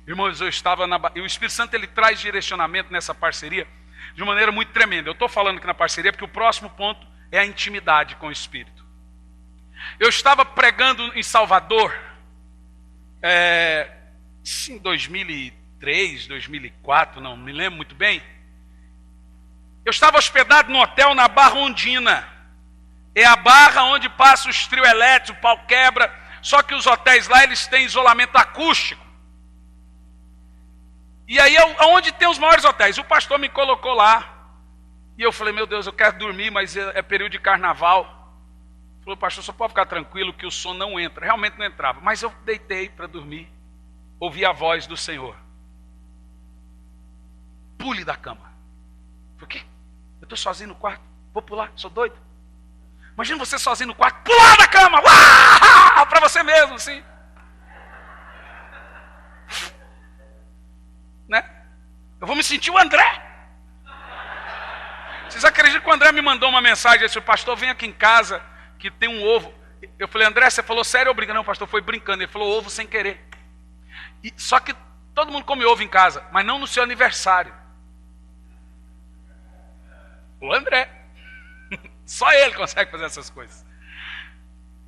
Irmãos, eu estava e o Espírito Santo ele traz direcionamento nessa parceria de uma maneira muito tremenda. Eu estou falando aqui na parceria porque o próximo ponto é a intimidade com o Espírito. Eu estava pregando em Salvador, em 2003, 2004, não me lembro muito bem. Eu estava hospedado no hotel na Barra Ondina. É a barra onde passa os trio elétricos, o pau quebra, só que os hotéis lá eles têm isolamento acústico. E aí é onde tem os maiores hotéis. O pastor me colocou lá, e eu falei, meu Deus, eu quero dormir, mas é período de carnaval. Ele falou, pastor, só pode ficar tranquilo que o som não entra. Realmente não entrava, mas eu deitei para dormir, ouvi a voz do Senhor. Pule da cama. Eu falei, o quê? Eu estou sozinho no quarto, vou pular, sou doido. Imagina você sozinho no quarto, pular da cama, para você mesmo, assim. Né? Eu vou me sentir o André. Vocês acreditam que o André me mandou uma mensagem, disse, pastor, vem aqui em casa, que tem um ovo. Eu falei, André, você falou sério ou brincando? Não, pastor, foi brincando. Ele falou ovo sem querer. Só que todo mundo come ovo em casa, mas não no seu aniversário. O André. Só ele consegue fazer essas coisas.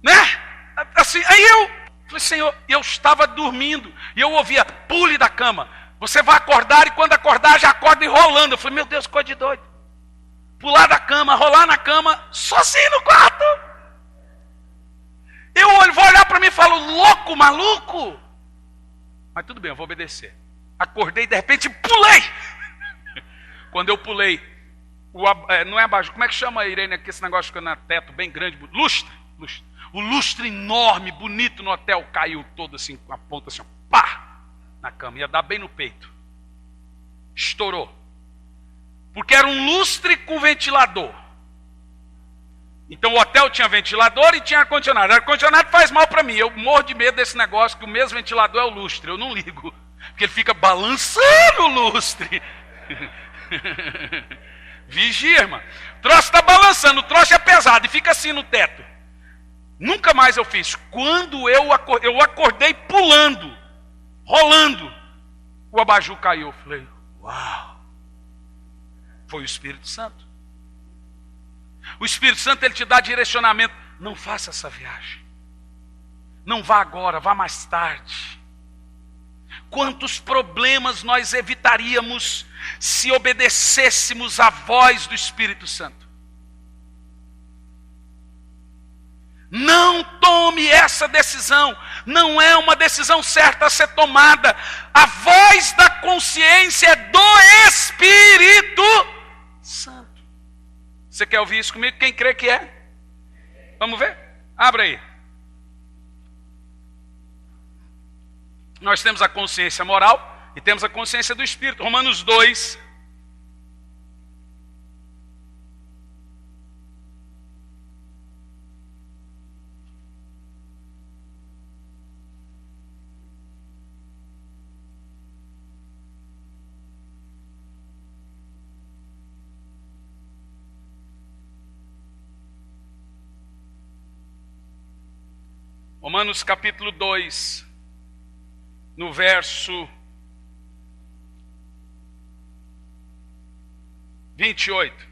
Né? Assim, aí eu falei, Senhor, eu estava dormindo, e eu ouvia, pule da cama. Você vai acordar, e quando acordar, já acorda enrolando. Eu falei, meu Deus, coisa de doido. Pular da cama, rolar na cama, sozinho no quarto. Eu vou olhar para mim e falo, louco, maluco. Mas tudo bem, eu vou obedecer. Acordei, de repente, pulei. Quando eu pulei, não é abajur, como é que chama, Irene, aqui esse negócio que fica no teto, bem grande, lustre. O lustre enorme, bonito no hotel, caiu todo assim, com a ponta assim, pá, na cama, ia dar bem no peito. Estourou. Porque era um lustre com ventilador. Então o hotel tinha ventilador e tinha ar-condicionado. Ar-condicionado faz mal para mim. Eu morro de medo desse negócio, que o mesmo ventilador é o lustre. Eu não ligo. Porque ele fica balançando o lustre. Vigia, irmão. O troço está balançando, o troço é pesado e fica assim no teto. Nunca mais eu fiz. Quando eu acordei pulando, rolando, o abajur caiu. Eu falei, uau. Foi o Espírito Santo. O Espírito Santo, ele te dá direcionamento. Não faça essa viagem. Não vá agora, vá mais tarde. Quantos problemas nós evitaríamos se obedecêssemos à voz do Espírito Santo? Não tome essa decisão. Não é uma decisão certa a ser tomada. A voz da consciência é do Espírito Santo. Você quer ouvir isso comigo? Quem crê que é? Vamos ver? Abra aí. Nós temos a consciência moral e temos a consciência do Espírito. Romanos 2. Romanos capítulo 2, no verso 28.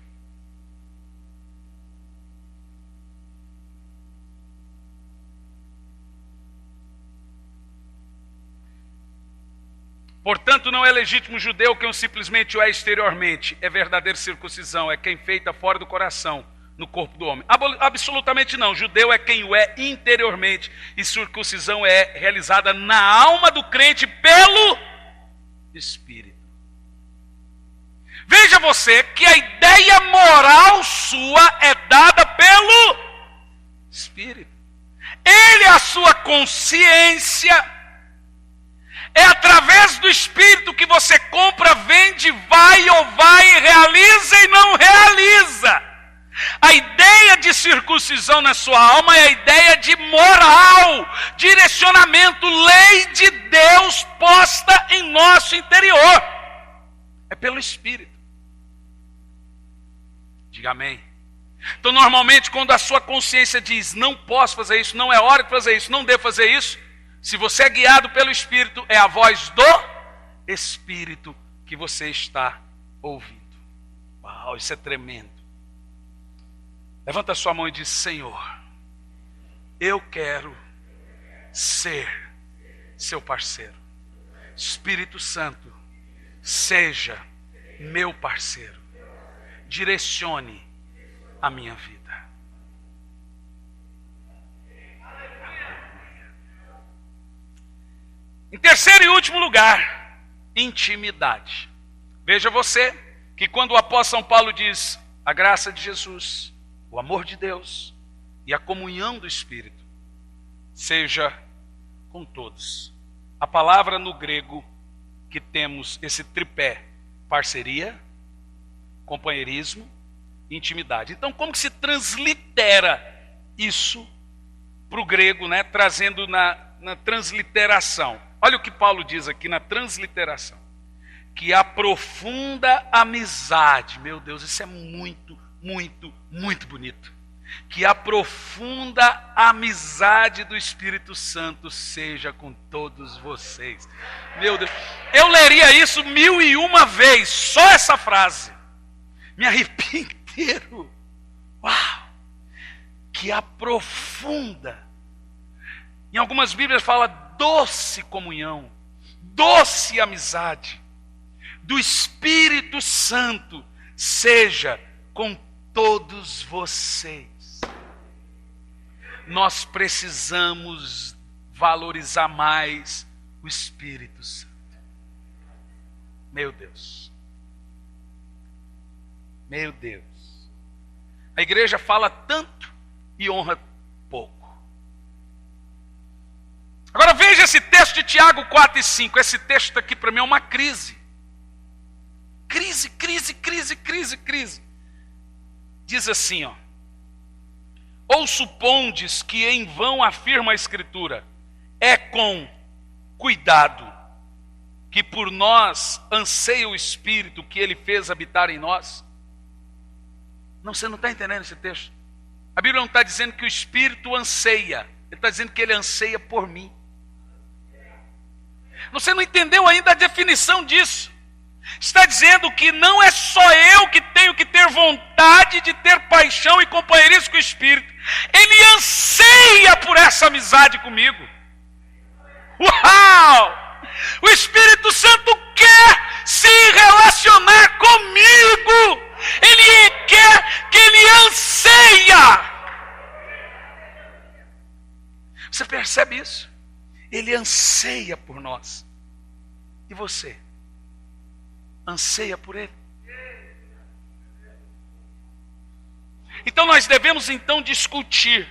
Portanto, não é legítimo judeu quem simplesmente o é exteriormente. É verdadeira circuncisão, é quem feita fora do coração, no corpo do homem. Absolutamente não. Judeu é quem o é interiormente. E circuncisão é realizada na alma do crente pelo Espírito. Veja você que a ideia moral sua é dada pelo Espírito. Ele é a sua consciência. É através do Espírito que você compra, vende, vai, realiza e não realiza. A ideia de circuncisão na sua alma é a ideia de moral, direcionamento, lei de Deus posta em nosso interior. É pelo Espírito. Diga amém. Então, normalmente, quando a sua consciência diz, não posso fazer isso, não é hora de fazer isso, não devo fazer isso, se você é guiado pelo Espírito, é a voz do Espírito que você está ouvindo. Uau, isso é tremendo. 2 Coríntios 5, 17. Levanta a sua mão e diz: Senhor, eu quero ser seu parceiro. Espírito Santo, seja meu parceiro. Direcione a minha vida. Em terceiro e último lugar, intimidade. Veja você que quando o apóstolo São Paulo diz a graça de Jesus, o amor de Deus e a comunhão do Espírito, seja com todos. A palavra no grego que temos esse tripé: parceria, companheirismo e intimidade. Então, como que se translitera isso para o grego, né? Trazendo na transliteração. Olha o que Paulo diz aqui na transliteração: que a profunda amizade, meu Deus, isso é muito, muito, muito bonito. Que a profunda amizade do Espírito Santo seja com todos vocês. Meu Deus, eu leria isso 1001 vezes, só essa frase. Me arrepio inteiro. Uau! Que a profunda, em algumas Bíblias fala doce comunhão, doce amizade do Espírito Santo seja com todos vocês. Nós precisamos valorizar mais o Espírito Santo. Meu Deus. Meu Deus. A igreja fala tanto e honra pouco. Agora veja esse texto de Tiago 4 e 5. Esse texto aqui para mim é uma crise. Crise, crise, crise, crise, crise. Diz assim, ó: ou supondes que em vão afirma a Escritura, é com cuidado que por nós anseia o Espírito que Ele fez habitar em nós? Não, você não está entendendo esse texto. A Bíblia não está dizendo que o Espírito anseia, Ele está dizendo que Ele anseia por mim. Você não entendeu ainda a definição disso. Está dizendo que não é só eu que tenho que ter vontade de ter paixão e companheirismo com o Espírito. Ele anseia por essa amizade comigo. Uau! O Espírito Santo quer se relacionar comigo. Ele quer, que Ele anseia. Você percebe isso? Ele anseia por nós. E você? Anseia por Ele? Então nós devemos então discutir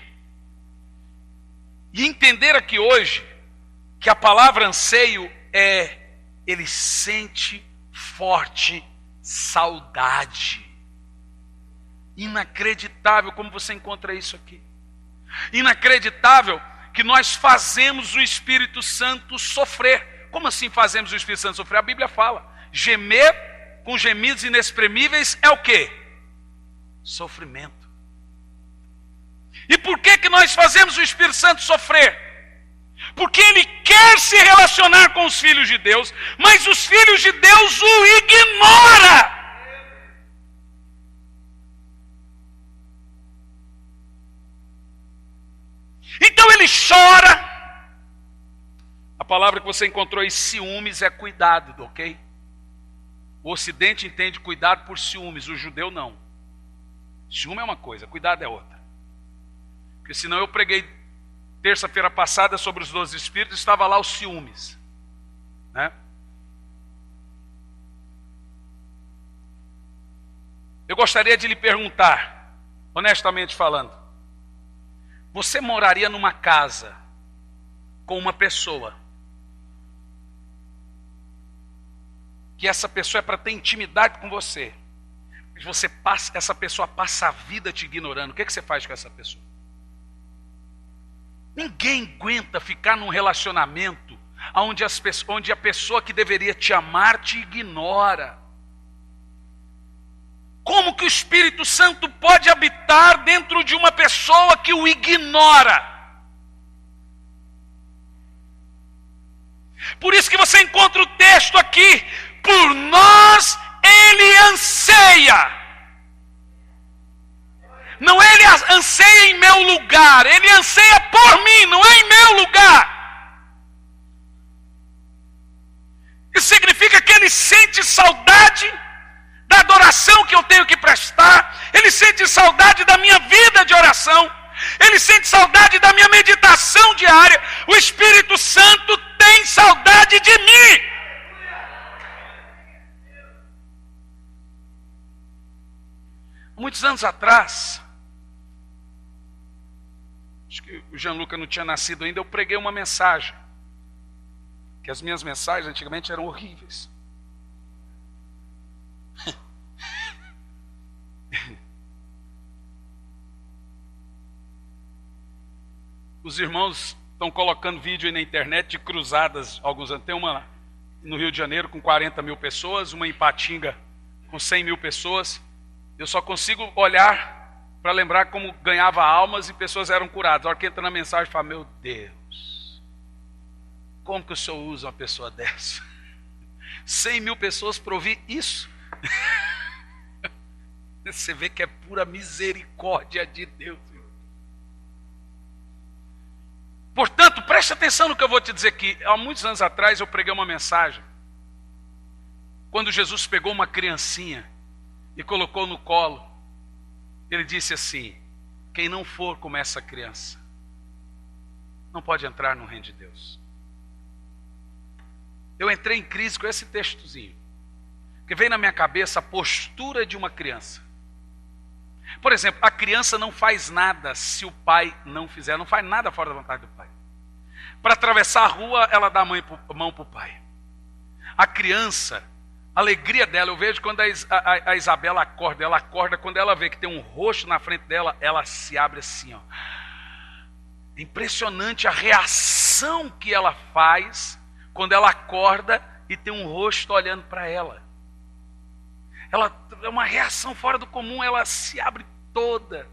e entender aqui hoje que a palavra anseio é: ele sente forte saudade. Inacreditável como você encontra isso aqui. Inacreditável que nós fazemos o Espírito Santo sofrer. Como assim fazemos o Espírito Santo sofrer? A Bíblia fala: gemer com gemidos inexprimíveis é o quê? Sofrimento. E por que nós fazemos o Espírito Santo sofrer? Porque Ele quer se relacionar com os filhos de Deus, mas os filhos de Deus o ignoram. Então Ele chora. A palavra que você encontrou aí, ciúmes, é cuidado, ok? O Ocidente entende cuidado por ciúmes, o judeu não. Ciúme é uma coisa, cuidado é outra. Porque senão eu preguei terça-feira passada sobre os 12 espíritos, estava lá os ciúmes, né? Eu gostaria de lhe perguntar, honestamente falando, você moraria numa casa com uma pessoa que essa pessoa é para ter intimidade com você, mas essa pessoa passa a vida te ignorando? O que você faz com essa pessoa? Ninguém aguenta ficar num relacionamento onde a pessoa que deveria te amar te ignora. Como que o Espírito Santo pode habitar dentro de uma pessoa que o ignora? Por isso que você encontra o texto aqui: por nós Ele anseia. Não ele anseia em meu lugar, ele anseia por mim, não é em meu lugar. Isso significa que ele sente saudade da adoração que eu tenho que prestar, ele sente saudade da minha vida de oração, ele sente saudade da minha meditação diária. O Espírito Santo tem saudade de mim. Muitos anos atrás, acho que o Gianluca não tinha nascido ainda, eu preguei uma mensagem, que as minhas mensagens antigamente eram horríveis. Os irmãos estão colocando vídeo aí na internet de cruzadas, alguns anos. Tem uma no Rio de Janeiro com 40 mil pessoas, uma em Ipatinga com 100 mil pessoas. Eu só consigo olhar para lembrar como ganhava almas e pessoas eram curadas. A hora que entra na mensagem, fala, meu Deus, como que o Senhor usa uma pessoa dessa? 100 mil pessoas para ouvir isso? Você vê que é pura misericórdia de Deus. Portanto, preste atenção no que eu vou te dizer aqui. Há muitos anos atrás eu preguei uma mensagem, quando Jesus pegou uma criancinha e colocou no colo. Ele disse assim: quem não for como essa criança não pode entrar no reino de Deus. Eu entrei em crise com esse textozinho, porque veio na minha cabeça a postura de uma criança. Por exemplo, a criança não faz nada se o pai não fizer, não faz nada fora da vontade do pai. Para atravessar a rua, ela dá a mão para o pai. A criança, a alegria dela, eu vejo quando a Isabela acorda, ela acorda, quando ela vê que tem um rosto na frente dela, ela se abre assim, ó. É impressionante a reação que ela faz quando ela acorda e tem um rosto olhando para ela. Ela é uma reação fora do comum, ela se abre toda.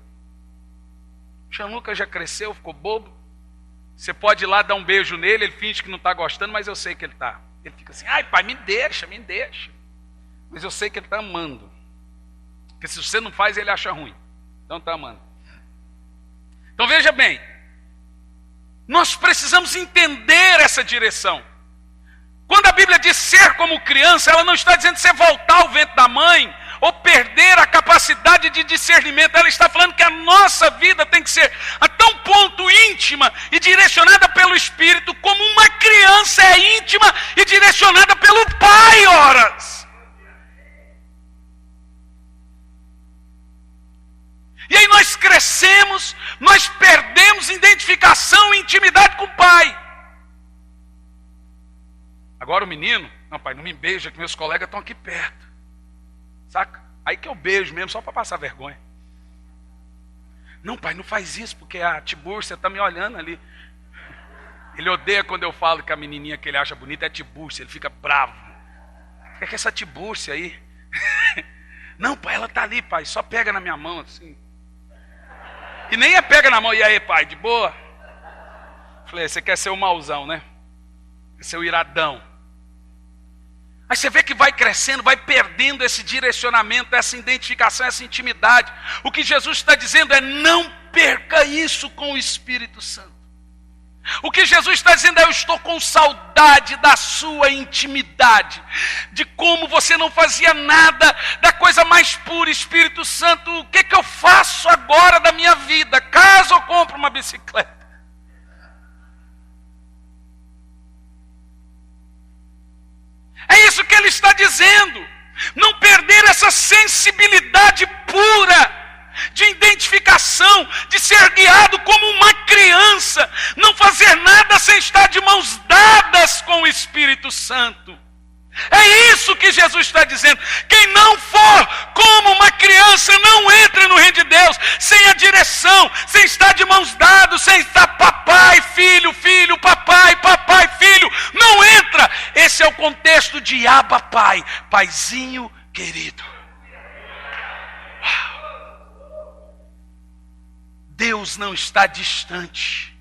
O Gianluca já cresceu, ficou bobo. Você pode ir lá dar um beijo nele, ele finge que não está gostando, mas eu sei que ele está. Ele fica assim, ai pai, me deixa. Mas eu sei que ele está amando. Porque se você não faz, ele acha ruim. Então está amando. Então veja bem, nós precisamos entender essa direção. Quando a Bíblia diz ser como criança, ela não está dizendo você voltar ao ventre da mãe ou perder a capacidade de discernimento. Ela está falando que a nossa vida tem que ser a tão ponto íntima e direcionada pelo Espírito, como uma criança é íntima e direcionada pelo Pai, horas. E aí nós crescemos, nós perdemos identificação e intimidade com o Pai. Agora o menino, não pai, não me beija que meus colegas estão aqui perto. Saca? Aí que eu beijo mesmo, só para passar vergonha. Não pai, não faz isso, porque a Tibúrcia está me olhando ali. Ele odeia quando eu falo que a menininha que ele acha bonita é Tibúrcia, ele fica bravo. O que é essa Tibúrcia aí? Não pai, ela está ali pai, só pega na minha mão assim. E nem é pega na mão, e aí pai, de boa? Falei, você quer ser o mauzão, né? Quer ser o iradão. Aí você vê que vai crescendo, vai perdendo esse direcionamento, essa identificação, essa intimidade. O que Jesus está dizendo é: não perca isso com o Espírito Santo. O que Jesus está dizendo é: eu estou com saudade da sua intimidade, de como você não fazia nada, da coisa mais pura. Espírito Santo, o que eu faço agora da minha vida? Caso eu compre uma bicicleta. É isso que ele está dizendo. Não perder essa sensibilidade pura de identificação, de ser guiado como uma criança, não fazer nada sem estar de mãos dadas com o Espírito Santo. É isso que Jesus está dizendo. Quem não for como uma criança não entra no reino de Deus, sem a direção, sem estar de mãos dadas, sem estar papai, filho, filho, papai, papai, filho, não entra. Esse é o contexto de Abba Pai, paizinho querido. Deus não está distante.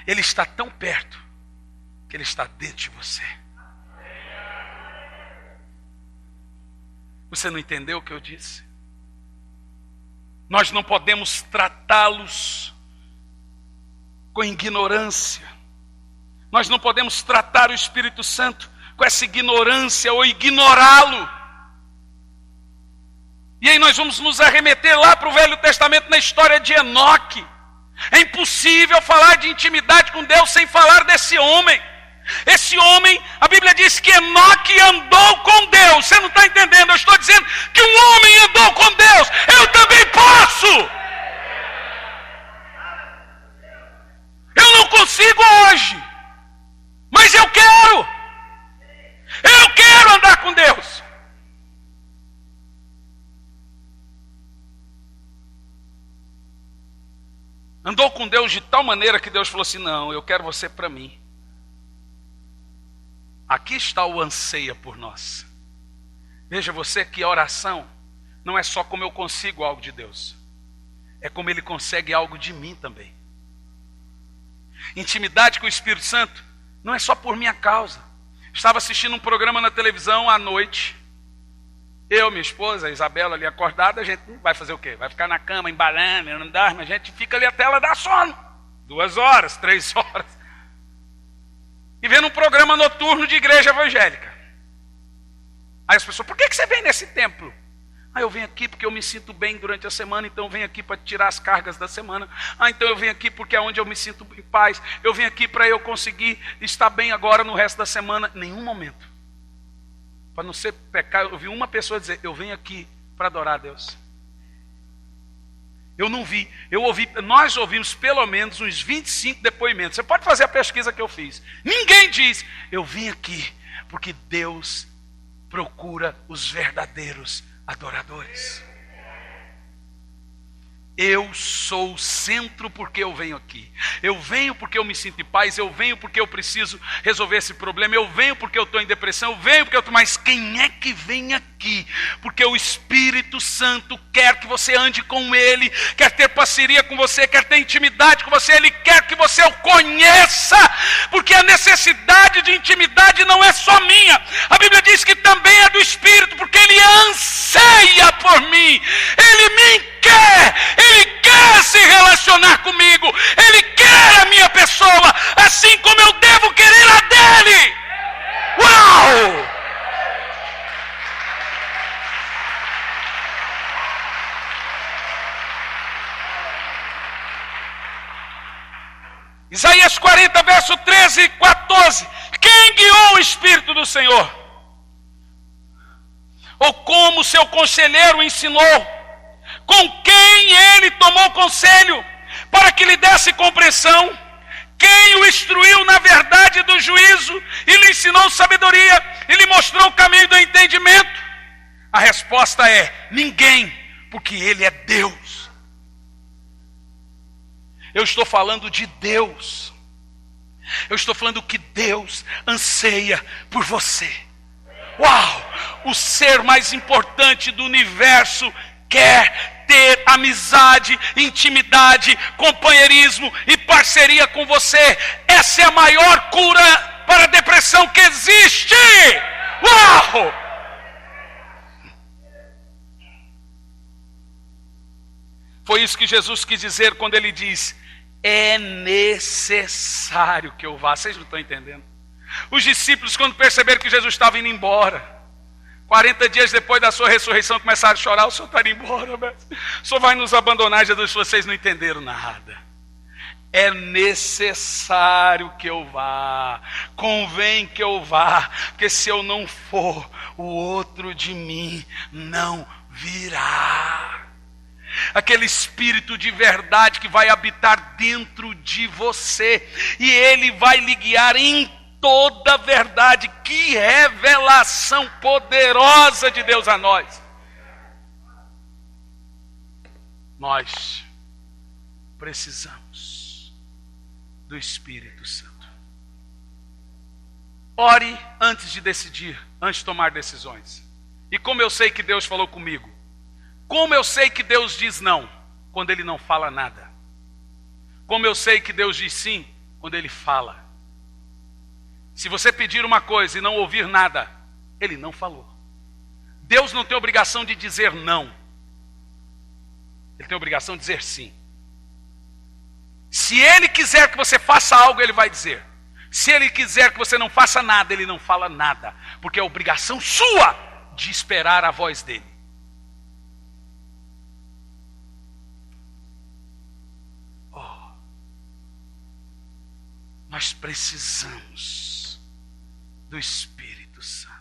Ele está tão perto que Ele está dentro de você. Você não entendeu o que eu disse? Nós não podemos tratá-los com ignorância. Nós não podemos tratar o Espírito Santo com essa ignorância ou ignorá-lo. E aí nós vamos nos arremeter lá para o Velho Testamento na história de Enoque. É impossível falar de intimidade com Deus sem falar desse homem. Esse homem, a Bíblia diz que Enoque andou com Deus. Você não está entendendo? Eu estou dizendo que um homem andou com Deus. Eu também posso. Eu não consigo hoje, mas eu quero. Eu quero andar com Deus. Andou com Deus de tal maneira que Deus falou assim: não, eu quero você para mim. Aqui está o anseia por nós. Veja você que a oração não é só como eu consigo algo de Deus, é como Ele consegue algo de mim também. Intimidade com o Espírito Santo não é só por minha causa. Estava assistindo um programa na televisão à noite. Eu, minha esposa, a Isabela ali acordada, a gente vai fazer o quê? Vai ficar na cama, embalando, não dorme, a gente fica ali até ela dar sono. 2 horas, 3 horas. E vendo um programa noturno de igreja evangélica. Aí as pessoas, por que você vem nesse templo? Eu venho aqui porque eu me sinto bem durante a semana, então eu venho aqui para tirar as cargas da semana. Então eu venho aqui porque é onde eu me sinto em paz. Eu venho aqui para eu conseguir estar bem agora no resto da semana. Nenhum momento. Para não ser pecado, eu vi uma pessoa dizer, eu venho aqui para adorar a Deus. Eu não vi, nós ouvimos pelo menos uns 25 depoimentos. Você pode fazer a pesquisa que eu fiz. Ninguém diz, eu vim aqui porque Deus procura os verdadeiros adoradores. Eu sou o centro porque eu venho aqui. Eu venho porque eu me sinto em paz. Eu venho porque eu preciso resolver esse problema. Eu venho porque eu estou em depressão. Eu venho porque eu estou... Mas quem é que vem aqui? Porque o Espírito Santo quer que você ande com Ele, quer ter parceria com você, quer ter intimidade com você. Ele quer que você o conheça, porque a necessidade de intimidade não é só minha. A Bíblia diz que também é do Espírito, porque Ele anseia por mim. Ele me quer. Ele quer se relacionar comigo. Ele quer a minha pessoa, assim como eu devo querer a dele. Uau! Isaías 40, verso 13 e 14. Quem guiou o Espírito do Senhor? Ou como seu conselheiro o ensinou? Com quem ele tomou conselho para que lhe desse compreensão? Quem o instruiu na verdade do juízo e lhe ensinou sabedoria e lhe mostrou o caminho do entendimento? A resposta é ninguém, porque ele é Deus. Eu estou falando de Deus. Eu estou falando que Deus anseia por você. Uau! O ser mais importante do universo quer ter amizade, intimidade, companheirismo e parceria com você. Essa é a maior cura para a depressão que existe. Uau! Foi isso que Jesus quis dizer quando ele diz, é necessário que eu vá. Vocês não estão entendendo? Os discípulos, quando perceberam que Jesus estava indo embora, 40 dias depois da sua ressurreição, começaram a chorar. O Senhor está indo embora, mestre. O Senhor vai nos abandonar. Jesus, vocês não entenderam nada. É necessário que eu vá. Convém que eu vá. Porque se eu não for, o outro de mim não virá. Aquele Espírito de verdade que vai habitar dentro de você. E Ele vai lhe guiar em toda a verdade. Que revelação poderosa de Deus a nós. Nós precisamos do Espírito Santo. Ore antes de decidir, antes de tomar decisões. E como eu sei que Deus falou comigo? Como eu sei que Deus diz não, quando Ele não fala nada? Como eu sei que Deus diz sim, quando Ele fala? Se você pedir uma coisa e não ouvir nada, Ele não falou. Deus não tem obrigação de dizer não. Ele tem a obrigação de dizer sim. Se ele quiser que você faça algo, ele vai dizer. Se ele quiser que você não faça nada, ele não fala nada. Porque é obrigação sua de esperar a voz dele. Oh, nós precisamos do Espírito Santo.